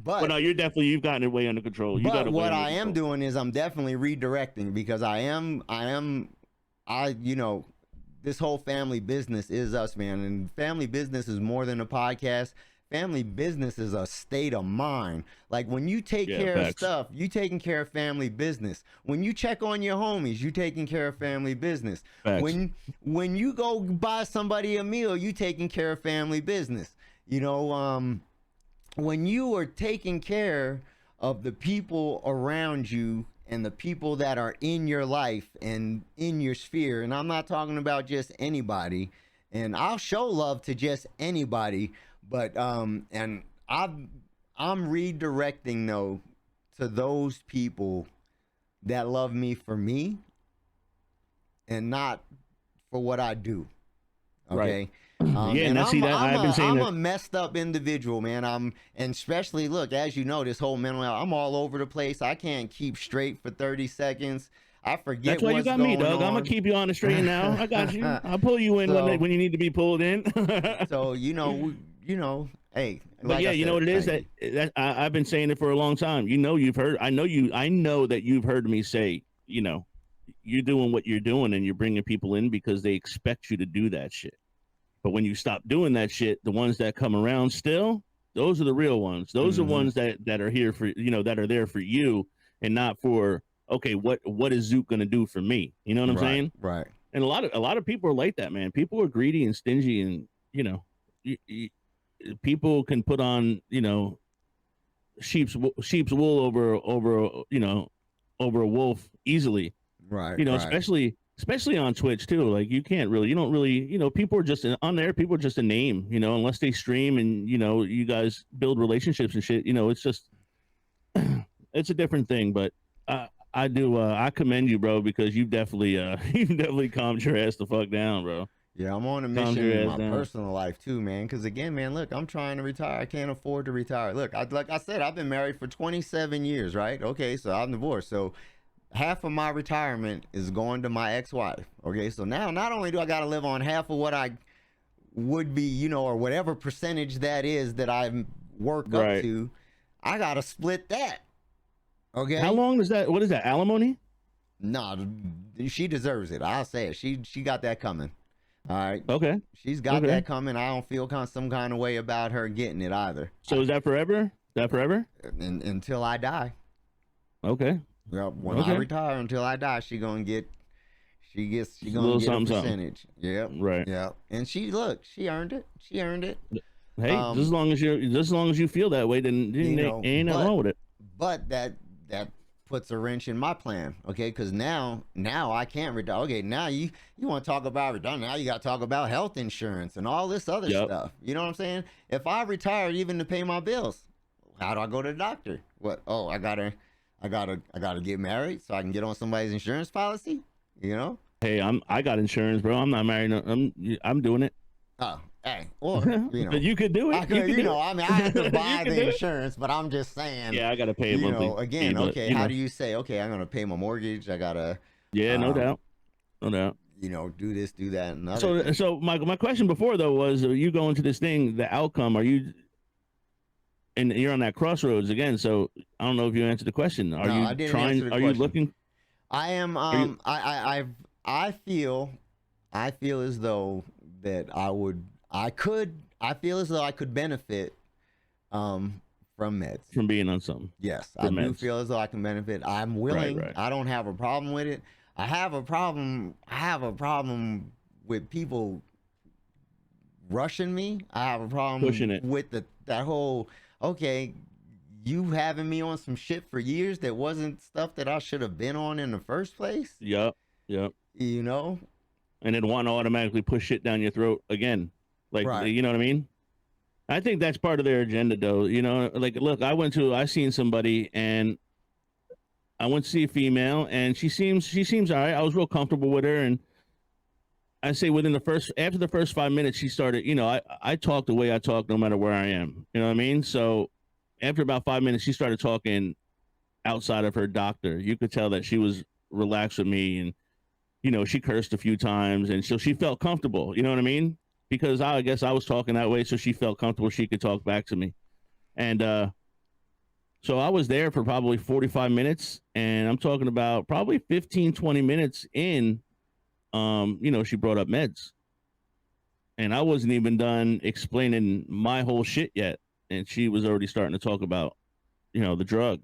Well, no, you've gotten it way under control. You got but it way what under I am control. doing is I'm definitely redirecting because this whole family business is us, man. And family business is more than a podcast. Family business is a state of mind. Like when you take care of stuff, you taking care of family business. When you check on your homies, you taking care of family business. Facts. When you go buy somebody a meal, you taking care of family business. When you are taking care of the people around you and the people that are in your life and in your sphere, and I'm not talking about just anybody, and I'll show love to just anybody, but and I'm redirecting though to those people that love me for me and not for what I do. Okay. Right. Yeah, and I see that. I've been saying I'm that. a messed up individual, man. And especially look, as you know, this whole mental health, I'm all over the place. I can't keep straight for 30 seconds. I forget. That's why you got me, Doug. I'm gonna keep you on the straight and now. I got you. I'll pull you in when you need to be pulled in. So hey. But like yeah, you know what it is that I've been saying it for a long time. You've heard. I know that you've heard me say. You're doing what you're doing, and you're bringing people in because they expect you to do that shit. But when you stop doing that shit, the ones that come around still, those are the real ones. Those are ones that are here for that are there for you, and not for okay, what is Zook gonna do for me? You know what I'm saying? Right. And a lot of people are like that, man. People are greedy and stingy, and people can put on sheep's wool over a wolf easily. Right. Especially on Twitch too. Like you don't really people are just on there. People are just a name, unless they stream and you guys build relationships and shit. It's just it's a different thing. But I commend you, bro, because you've definitely calmed your ass the fuck down, bro. Yeah, I'm on a mission in my personal life too, man. Because again, man, look, I'm trying to retire. I can't afford to retire. Look, like I said, I've been married for 27 years, right? Okay, so I'm divorced. So half of my retirement is going to my ex-wife. Okay, so now not only do I got to live on half of what I would be, or whatever percentage that is that I work up to, I got to split that. Okay. How long is that? What is that? Alimony? No, she deserves it. I'll say it. She got that coming. All right. Okay. She's got that coming. I don't feel some kind of way about her getting it either. So is that forever? Is that forever? Until I die. Okay. Well, when I retire, until I die, she gonna get a percentage. Yep. Right. Yeah. And she earned it. She earned it. Hey, just as long as you feel that way, then ain't nothing wrong with it. But that puts a wrench in my plan, okay? Because now I can't retire. Okay, now you want to talk about redundant. Now you got to talk about health insurance and all this other stuff. You know what I'm saying? If I retired even to pay my bills, how do I go to the doctor? What? Oh, I gotta get married so I can get on somebody's insurance policy. Hey, I got insurance, bro. I'm not married. I'm doing it. Oh, hey, or but you could do it. I have to buy the insurance, but I'm just saying. Yeah, I gotta pay a monthly. Again, fee, okay. How do you say? Okay, I'm gonna pay my mortgage. I gotta. Yeah, no doubt. Do this, do that, and other. So my question before though was, are you going to this thing? The outcome? Are you? And you're on that crossroads again. So I don't know if you answered the question. I didn't answer the question. You looking? I am. I feel as though that I feel as though I could benefit from meds. From being on something. Yes, I do feel as though I can benefit. I'm willing. Right. I don't have a problem with it. I have a problem with people rushing me. I have a problem pushing it with that whole okay, you having me on some shit for years that wasn't stuff that I should have been on in the first place. Yep. And then want to automatically push shit down your throat again. Like, you know what I mean? I think that's part of their agenda, though. Like, look, I seen somebody, and I went to see a female, and she seems all right. I was real comfortable with her, and I say after the first 5 minutes, she started, I talk the way I talk no matter where I am. You know what I mean? So after about 5 minutes, she started talking outside of her doctor. You could tell that she was relaxed with me, and you know, she cursed a few times, and so she felt comfortable. You know what I mean? Because I guess I was talking that way, so she felt comfortable. She could talk back to me, and so I was there for probably 45 minutes, and I'm talking about probably 15, 20 minutes in. You know, she brought up meds, and I wasn't even done explaining my whole shit yet, and she was already starting to talk about, you know, the drug.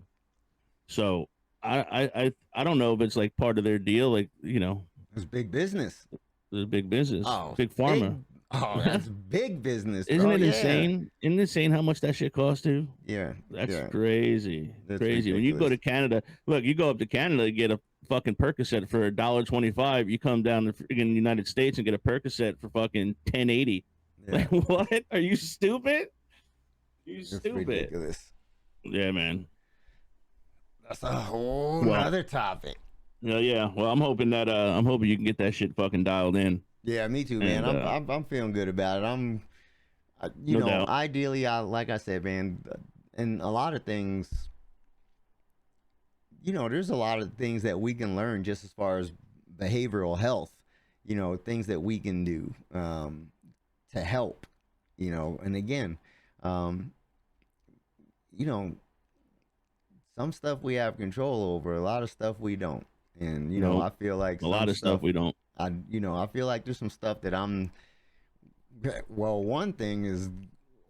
So I don't know if it's like part of their deal, like, you know, It's big business. the big business, Oh, big pharma. that's big business, Isn't bro. it Yeah. insane? Isn't it insane how much that shit costs too? Yeah. That's Yeah. crazy. That's Crazy. When you go ridiculous. to Canada, look, you go up to Canada to get a fucking Percocet for $1.25. You come down to freaking United States and get a Percocet for fucking $10.80. Yeah. Like, what? Are you stupid? You It's stupid. ridiculous. Yeah, man. That's a whole other topic. Yeah. Well, I'm hoping you can get that shit fucking dialed in. Yeah, me too, man. And, I'm feeling good about it. You No know, doubt. ideally, like I said, man, and a lot of things, you know, there's a lot of things that we can learn just as far as behavioral health, you know, things that we can do to help, you know, and again, you know, some stuff we have control over, a lot of stuff we don't. And, you know, I feel like a lot of stuff we don't. I feel like there's some stuff that well, one thing is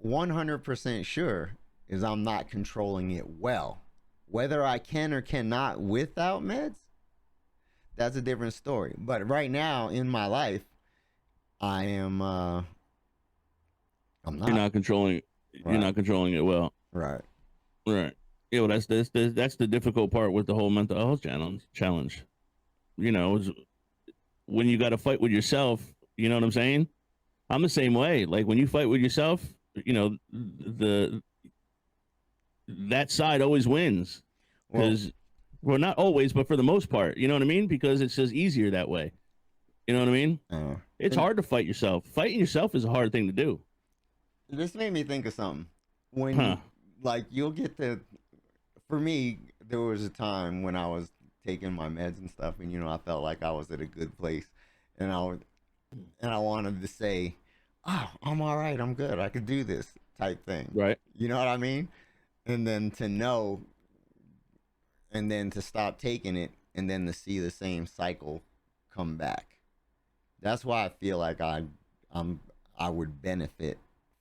100% sure is I'm not controlling it well. Whether I can or cannot without meds, that's a different story. But right now in my life, I am I'm not. You're not controlling Right. You're not controlling it well. Right. Right. Yeah, well, that's the difficult part with the whole mental health challenge. You know, is when you got to fight with yourself. You know what I'm saying? I'm the same way. Like when you fight with yourself, you know, that side always wins. Because, well, not always, but for the most part. You know what I mean? Because it's just easier that way. You know what I mean? It's hard to fight yourself. Fighting yourself is a hard thing to do. This made me think of something. When like you'll get to, for me, there was a time when I was taking my meds and stuff, and you know, I felt like I was at a good place, and I wanted to say, "Oh, I'm all right. I'm good. I could do this," type thing. Right. You know what I mean? And then to know, and then to stop taking it, and then to see the same cycle come back. That's why I feel like I would benefit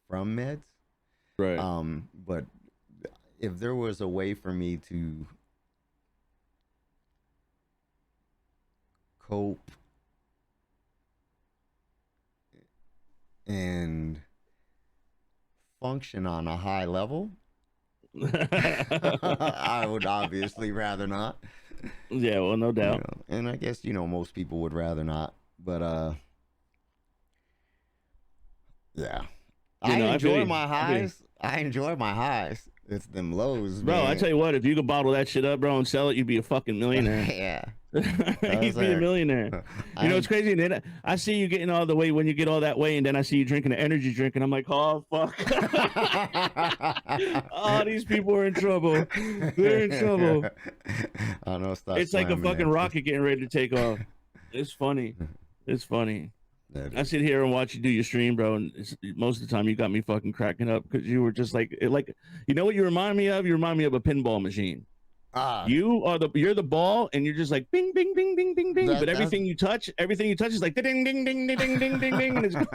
from meds. Right. But if there was a way for me to cope and function on a high level, I would obviously rather not. Yeah, well, no doubt. You know, and I guess, you know, most people would rather not. But yeah. I enjoy my highs. I enjoy my highs. It's them lows, bro. Man. I tell you what, if you could bottle that shit up, bro, and sell it, you'd be a fucking millionaire. Yeah. You'd be a millionaire. You know, it's crazy. And then I see you getting all the way when you get all that way, and then I see you drinking an energy drink, and I'm like, oh, fuck. Oh, these people are in trouble. They're in trouble. I know. It's like a fucking rocket getting ready to take off. It's funny. It's funny. I sit here and watch you do your stream, bro, and most of the time you got me fucking cracking up because you were just like, you know what you remind me of? You remind me of a pinball machine. You're the ball, and you're just like bing, bing, bing, bing, bing, bing. But everything you touch is like ding, ding, ding, ding, ding, ding, ding, ding. Look,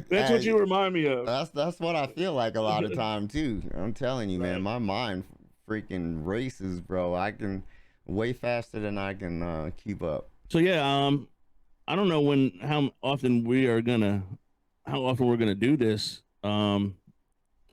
that's what you remind me of. That's what I feel like a lot of time too. I'm telling you, man, my mind freaking races, bro. I can way faster than I can keep up. So yeah, I don't know how often we're gonna do this. I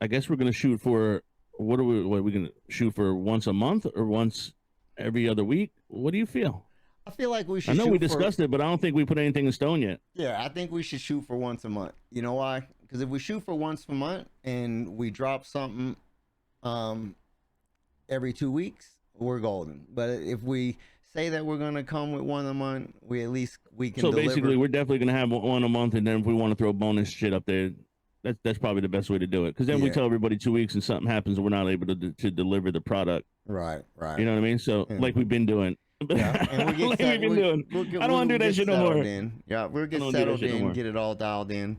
guess we're gonna shoot for what are we gonna shoot for, once a month or once every other week? What do you feel? I feel like we should. I know we discussed it, but I don't think we put anything in stone yet. Yeah, I think we should shoot for once a month. You know why? Because if we shoot for once a month and we drop something every 2 weeks, we're golden. But if we say that we're gonna come with one a month, we can. So basically, we're definitely gonna have one a month, and then if we want to throw bonus shit up there, that's probably the best way to do it. Because then we tell everybody 2 weeks, and something happens, and we're not able to deliver the product. Right. You know what I mean? So like we've been doing. Yeah, and we'll get Like we've been doing. I don't want to do that shit no settled more. in. Yeah, we'll I get don't do that settled shit no in, more. get it all dialed in.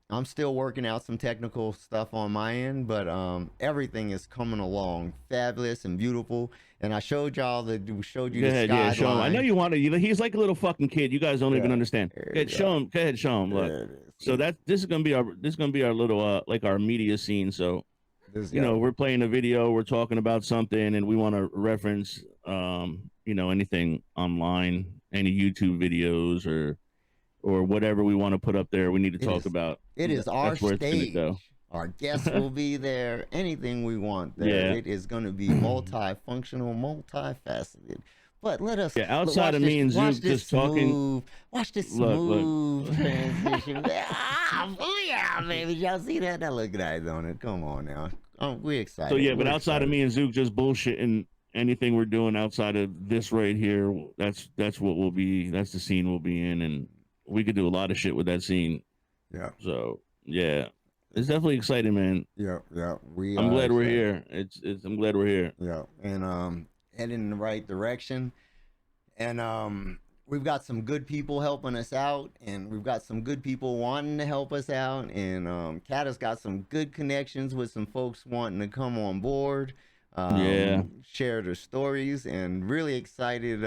I'm still working out some technical stuff on my end, but everything is coming along fabulous and beautiful. And I showed y'all we showed you Go the ahead, yeah, show him. I know skyline. you want to. He's like a little fucking kid. You guys don't even Yeah, understand. Go there ahead, you go. show him. Go ahead, show him. Look. There it is. So this is gonna be our little like our media scene. So we're playing a video, we're talking about something, and we want to reference anything online, any YouTube videos or whatever we want to put up there. We need to talk about. It is our That's where it's gonna stage. go. Our guests will be there. Anything we want there. Yeah. It is going to be multifunctional, multifaceted. But let us. Outside of me and Zook just talking. Watch this smooth transition. Yeah, baby. Y'all see that? Now look nice on it. Come on now. We're excited. So we're but outside excited. of me and Zook just bullshitting, anything we're doing outside of this right here, that's what we'll be. That's the scene we'll be in, and we could do a lot of shit with that scene. Yeah. So yeah, it's definitely exciting, man. Yeah. I'm glad we're here. I'm glad we're here. Yeah, and heading in the right direction, and we've got some good people helping us out, and we've got some good people wanting to help us out, and Cata's got some good connections with some folks wanting to come on board, share their stories, and really excited.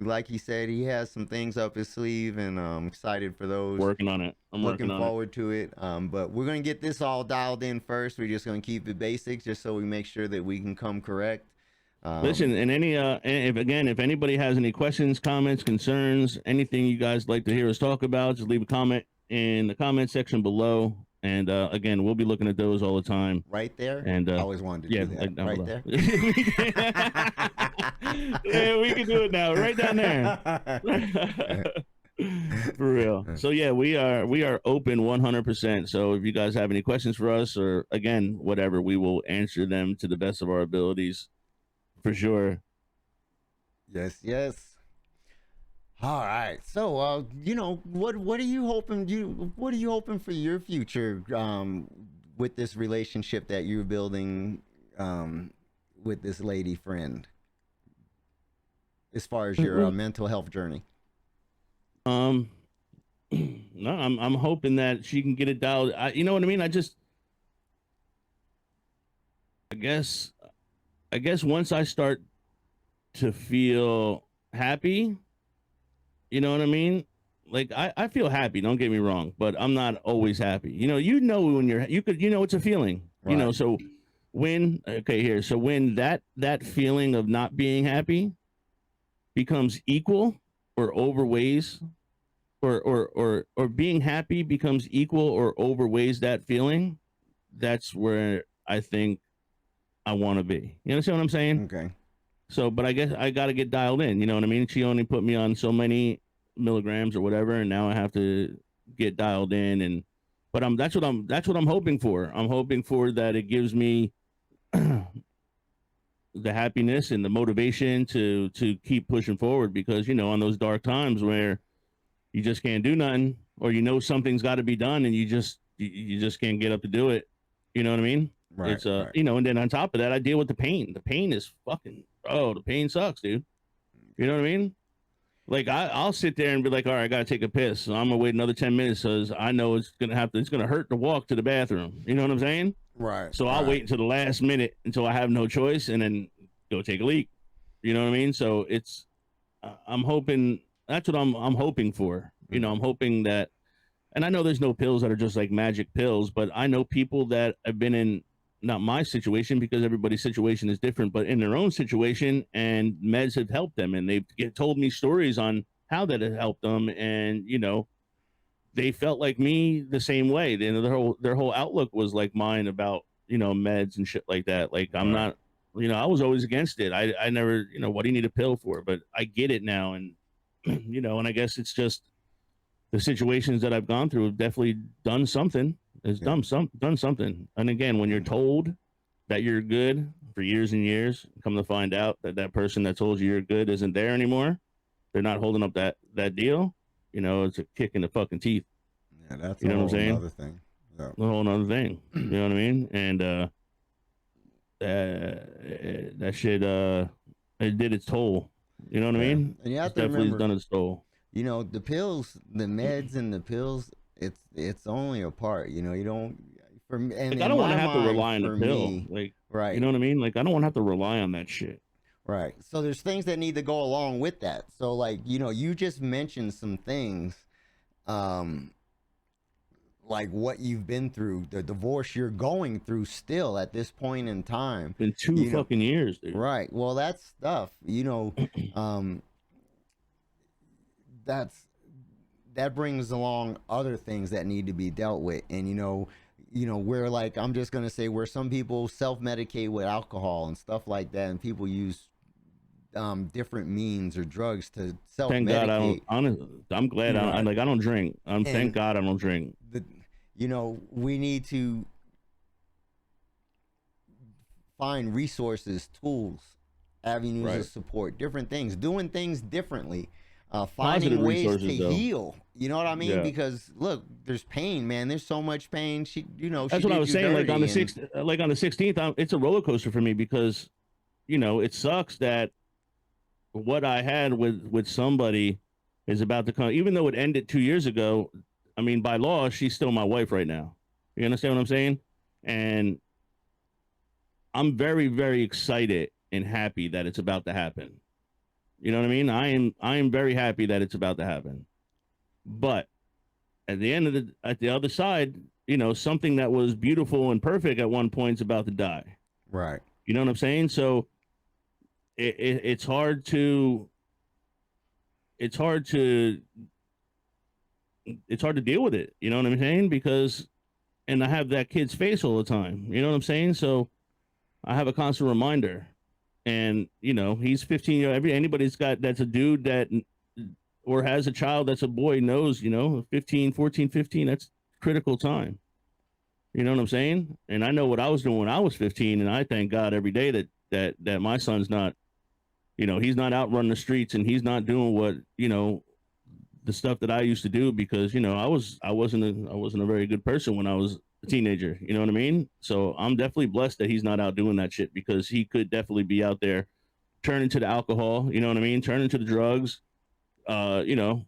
Like he said, he has some things up his sleeve, and I'm excited for those. Working on it. I'm looking forward to it. But we're gonna get this all dialed in first. We're just gonna keep it basics, just so we make sure that we can come correct. Listen, and if anybody has any questions, comments, concerns, anything you guys like to hear us talk about, just leave a comment in the comment section below. And again, we'll be looking at those all the time. Right there. And I always wanted to do that. Like right there. Yeah, we can do it now. Right down there. For real. So yeah, we are open 100%. So if you guys have any questions for us, or again, whatever, we will answer them to the best of our abilities. For sure. Yes. All right. So, what are you hoping for your future with this relationship that you're building with this lady friend, as far as your mental health journey? No, I'm hoping that she can get it dialed. You know what I mean? I guess once I start to feel happy, you know what I mean? Like I feel happy, don't get me wrong, but I'm not always happy. when it's a feeling, right. So when that feeling of not being happy becomes equal or overweighs, or being happy becomes equal or overweighs that feeling, that's where I think I want to be. You understand what I'm saying? Okay. So, but I guess I got to get dialed in. You know what I mean? She only put me on so many milligrams or whatever, and now I have to get dialed in. But that's what I'm hoping for. I'm hoping for that it gives me the happiness and the motivation to keep pushing forward, because on those dark times where you just can't do nothing, or something's got to be done, and you just can't get up to do it. You know what I mean? Right. It's and then on top of that, I deal with the pain. The pain is fucking. Oh, the pain sucks, dude. You know what I mean? Like I'll sit there and be like, all right, I gotta take a piss. So I'm gonna wait another 10 minutes because I know it's gonna hurt to walk to the bathroom. You know what I'm saying? Right. So I'll wait until the last minute until I have no choice, and then go take a leak. You know what I mean? So I'm hoping that's what I'm hoping for. I'm hoping that, and I know there's no pills that are just like magic pills, but I know people that have been in, not my situation, because everybody's situation is different, but in their own situation, and meds have helped them, and they've told me stories on how that had helped them, and they felt like me the same way. Their whole outlook was like mine about meds and shit like that. Like I'm not, I was always against it. I never, what do you need a pill for? But I get it now, and and I guess it's just the situations that I've gone through have definitely done something. It's done something. And again, when you're told that you're good for years and years, come to find out that person that told you you're good isn't there anymore. They're not holding up that deal. It's a kick in the fucking teeth. Yeah, that's what I'm saying. Another thing. Yeah. A whole other thing. You know what I mean? And that shit. it did its toll. You know what I mean? And you have It's to definitely remember, done its toll. you know, the pills, the meds and the pills, it's only a part. You know, you don't. And Like, I in don't want my to have to mind, rely on the for pill. me, Like, you right, know what I mean? Like, I don't want to have to rely on that shit. right. So there's things that need to go along with that. So like, you know, you just mentioned some things, um, like what you've been through, the divorce you're going through still at this point in time. Been two You know, fucking years, dude. right. Well, that's stuff. You know, um, that's that brings along other things that need to be dealt with. And you know, where like I'm just gonna say where some people self-medicate with alcohol and stuff like that, and people use different means or drugs to Thank God I don't. self-medicate. I'm glad I Right. like I don't drink. Thank And God I don't drink. the you know, we need to find resources, tools, avenues of Right. support, different things, doing things differently, finding Positive ways to resources though. heal. You know what I mean? Yeah. Because look, there's pain, man. There's so much pain. She, you know, she That's what I did was you saying. Like on the dirty, and sixth, like on the 16th, it's a roller coaster for me because it sucks that what I had with somebody is about to come. Even though it ended 2 years ago, I mean, by law, she's still my wife right now. You understand what I'm saying? And I'm very, very excited and happy that it's about to happen. You know what I mean? I am very happy that it's about to happen. But at the other side, something that was beautiful and perfect at one point is about to die. right, You know what I'm saying? So it's hard to it's hard to it's hard to deal with it. You know what I'm saying? Because and I have that kid's face all the time. You know what I'm saying? So I have a constant reminder. And he's 15 years. Anybody's got that's a dude that or has a child that's a boy knows. 15, 14, 15. That's critical time. You know what I'm saying? And I know what I was doing when I was 15, and I thank God every day that my son's not. He's not out running the streets, and he's not doing what the stuff that I used to do because I wasn't a very good person when I was a teenager. You know what I mean? So I'm definitely blessed that he's not out doing that shit because he could definitely be out there turning to the alcohol. You know what I mean? Turning to the drugs. Uh, you know,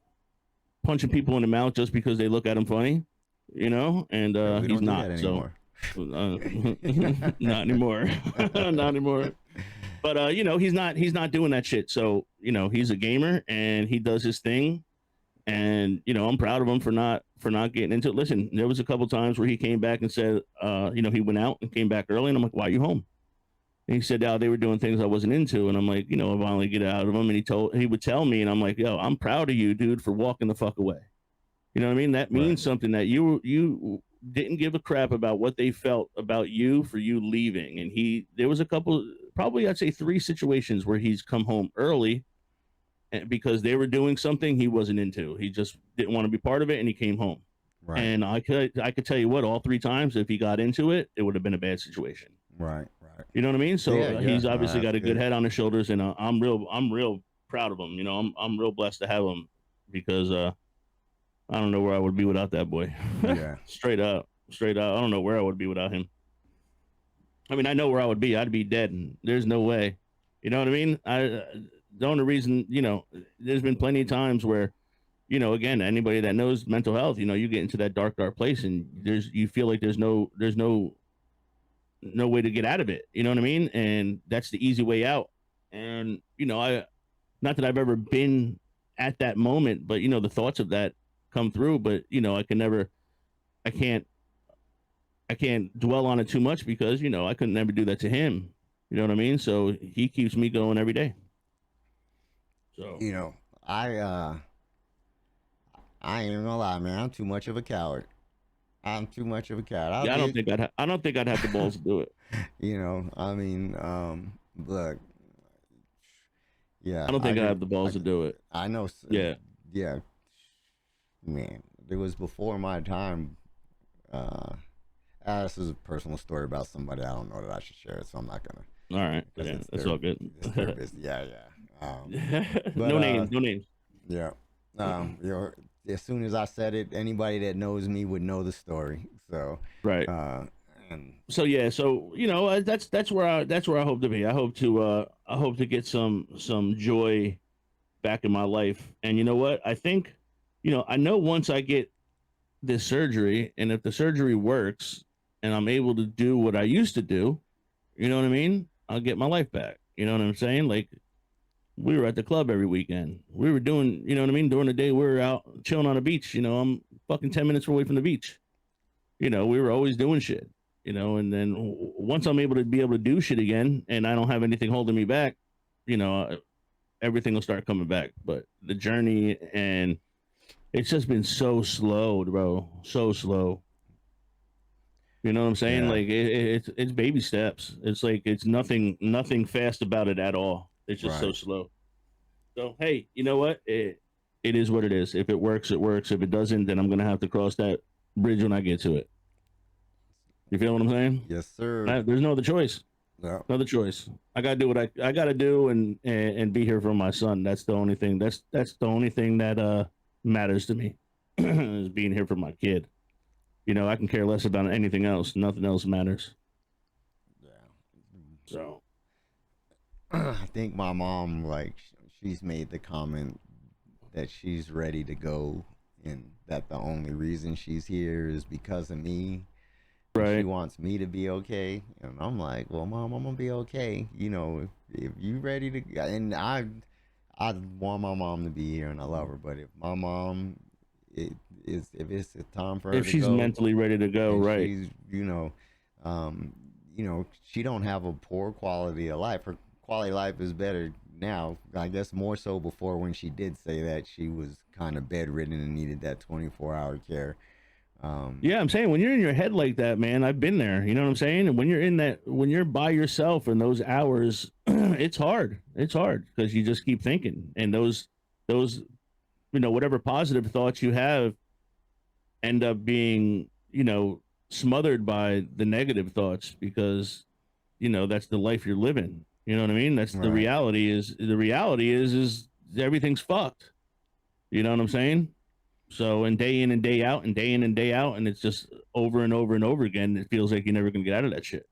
punching people in the mouth just because they look at him funny. And yeah, we he's don't do not. that So anymore. not anymore. Not anymore. But he's not doing that shit. So he's a gamer and he does his thing and I'm proud of him for not getting into it. Listen, there was a couple times where he came back and said he went out and came back early and I'm like, why are you home? And he said, they were doing things I wasn't into. And I'm like, I finally get out of him. And he would tell me and I'm like, yo, I'm proud of you, dude, for walking the fuck away. You know what I mean? That Right, means something that you didn't give a crap about what they felt about you for you leaving. And there was a couple, probably I'd say 3 situations where he's come home early because they were doing something he wasn't into. He just didn't want to be part of it, and he came home. right, And I could tell you what, all 3 times, if he got into it, it would have been a bad situation. right, right. You know what I mean? So Yeah, yeah. he's No, obviously that's got a good good. head on his shoulders, and I'm real proud of him. I'm real blessed to have him because I don't know where I would be without that boy. Yeah, Straight up, straight up. I don't know where I would be without him. I mean, I know where I would be. I'd be dead, and there's no way. You know what I mean? The only reason, there's been plenty of times where, again, anybody that knows mental health, you get into that dark place, and you feel like there's no way to get out of it. You know what I mean? And that's the easy way out. And not that I've ever been at that moment, but the thoughts of that come through. But I can't I can't dwell on it too much because I couldn't never do that to him. You know what I mean? So he keeps me going every day. So you know, I ain't gonna lie, man. I'm too much of a coward. I'm too much of a coward. I'll yeah, be, I don't think I'd have the balls to do it. I mean, look, yeah, I don't I think I could, have the balls to do it. I know, Yeah. yeah, man. It was before my time. Uh, this is a personal story about somebody. I don't know that I should share it, so I'm not gonna. All right. Because Yeah, it's that's their, all good. it's their business. Yeah, yeah. But No names. No names. yeah. You know, as soon as I said it, anybody that knows me would know the story. So, Right. uh, So yeah, so you know, that's where I hope to be. I hope to get some joy back in my life. And you know what? I think, you know, I know once I get this surgery, and if the surgery works and I'm able to do what I used to do, you know what I mean? I'll get my life back. You know what I'm saying? Like, we were at the club every weekend. We were doing, you know what I mean? During the day, we were out chilling on the beach. You know, I'm fucking 10 minutes away from the beach. You know, we were always doing shit, you know, and then once I'm able to do shit again and I don't have anything holding me back, you know, everything will start coming back. But the journey, and it's just been so slow, bro. So slow. You know what I'm saying? Yeah. Like it's baby steps. It's like it's nothing fast about it at all. It's just so slow. So hey, you know what? It is what it is. If it works, it works. If it doesn't, then I'm gonna have to cross that bridge when I get to it. You feel what I'm saying? Yes, sir. There's no other choice. No. No other choice. I gotta do what I gotta do, and be here for my son. That's the only thing. That's the only thing that matters to me is being here for my kid. You know, I can care less about anything else. Nothing else matters. Yeah. So I think my mom, like, she's made the comment that she's ready to go, and that the only reason she's here is because of me. right. She wants me to be okay, and I'm like, well, Mom, I'm gonna be okay. You know, if you ready to, and I want my mom to be here, and I love her. But if my mom, it is, if it's a time for her If to she's go, mentally ready to go, and right? she's, um, she don't have a poor quality of life. Her quality of life is better now. I guess more so before, when she did say that she was kind of bedridden and needed that 24-hour care. Yeah, I'm saying, when you're in your head like that, man, I've been there. You know what I'm saying? And when you're by yourself in those hours, it's hard. It's hard because you just keep thinking, and those, you know, whatever positive thoughts you have end up being, you know, smothered by the negative thoughts, because, you know, that's the life you're living. You know what I mean? That's the Right. reality. Is everything's fucked. You know what I'm saying? So, and day in and day out, and day in and day out, and it's just over and over and over again. It feels like you're never gonna get out of that shit.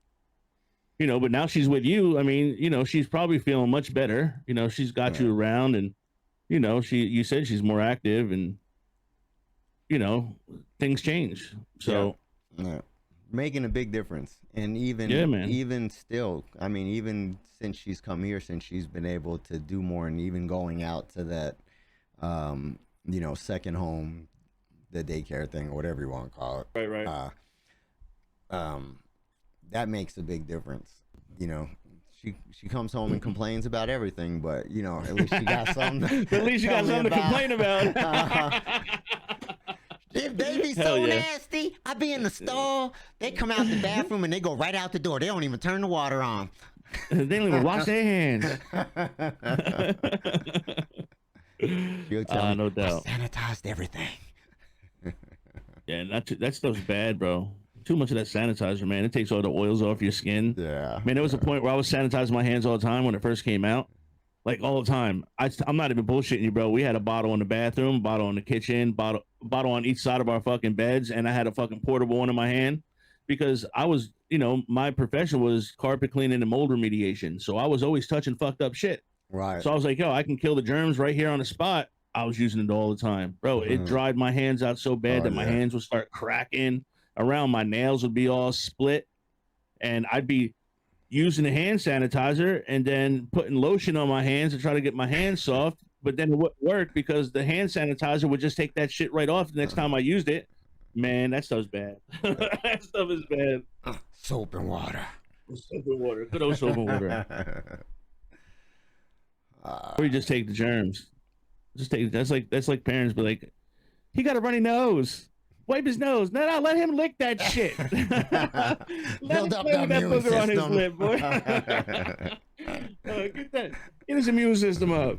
You know, but now she's with you. I mean, you know, she's probably feeling much better. You know, she's got Right. you around, and you know, you said she's more active, and you know, things change. Yeah. So Yeah. Making a big difference. And yeah, even man. even still, I mean, even since she's come here, since she's been able to do more, and even going out to that, second home, the daycare thing, or whatever you want to call it. Right, right. Um, that makes a big difference. You know, she comes home and complains about everything, but at least she got something. At least you got something to complain about. If they be so nasty, I be in the stall. They come out the bathroom and they go right out the door. They don't even turn the water on. They don't even wash their hands. She'll tell me, no doubt. I sanitized everything. Yeah, that stuff's bad, bro. Too much of that sanitizer, man. It takes all the oils off your skin. Yeah. Man, there was a point where I was sanitizing my hands all the time when it first came out. Like, all the time. I'm not even bullshitting you, bro. We had a bottle in the bathroom, bottle in the kitchen, bottle on each side of our fucking beds, and I had a fucking portable one in my hand, because I was, my profession was carpet cleaning and mold remediation. So I was always touching fucked up shit. Right. So I was like, yo, I can kill the germs right here on the spot. I was using it all the time. Bro, it dried my hands out so bad that my hands would start cracking around. My nails would be all split. And I'd be using the hand sanitizer and then putting lotion on my hands to try to get my hands soft. But then it wouldn't work, because the hand sanitizer would just take that shit right off the next time I used it. Man, that stuff's bad. That stuff is bad. Soap and water. Soap and water. Good old soap and water. Or you just take the germs. That's like parents be like, he got a runny nose. Wipe his nose. No, let him lick that shit. Build up that immune system. On his lip, boy. Get his immune system up.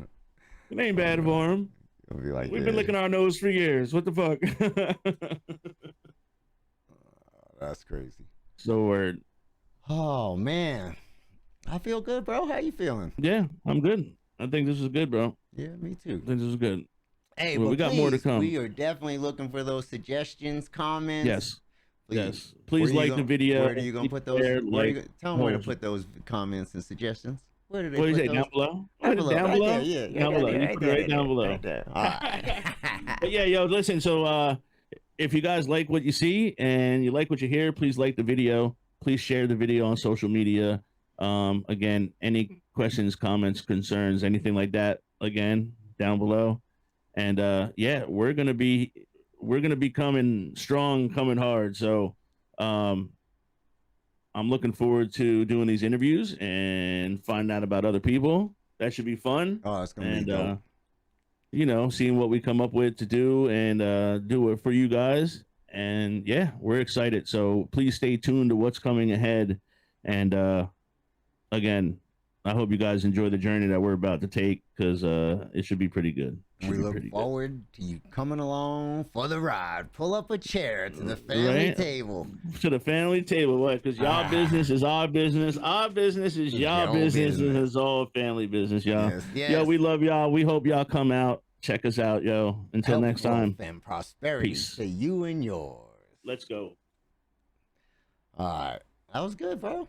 It ain't bad for him. Like, we've been licking our nose for years. What the fuck? That's crazy. So word. Oh man, I feel good, bro. How you feeling? Yeah, I'm good. I think this is good, bro. Yeah, me too. I think this is good. Hey, we got more to come. We are definitely looking for those suggestions, comments. Yes. Please. Yes. Please like the video. Where are you gonna put those? Share, Tell them where to put those comments and suggestions. Where do they what put is it? those? Down below? Down below. Down Right below? there. Yeah. Down below. You put it right down below. Right there. All right. But yeah, yo, listen. So if you guys like what you see and you like what you hear, please like the video. Please share the video on social media. Again, any questions, comments, concerns, anything like that, again, down below. And yeah, we're gonna be coming strong, coming hard. So I'm looking forward to doing these interviews and find out about other people. That should be fun. Oh, it's gonna be dope. You know, seeing what we come up with to do and do it for you guys. And yeah, we're excited. So please stay tuned to what's coming ahead. And again, I hope you guys enjoy the journey that we're about to take, because it should be pretty good. We look forward to you coming along for the ride. Pull up a chair to the family table. To the family table. What? Because y'all business is our business. Our business is y'all business. And it's all family business, y'all. Yes. Yo, we love y'all. We hope y'all come out. Check us out, yo. Until next time. And prosperity Peace. to you and yours. Let's go. All right. That was good, bro.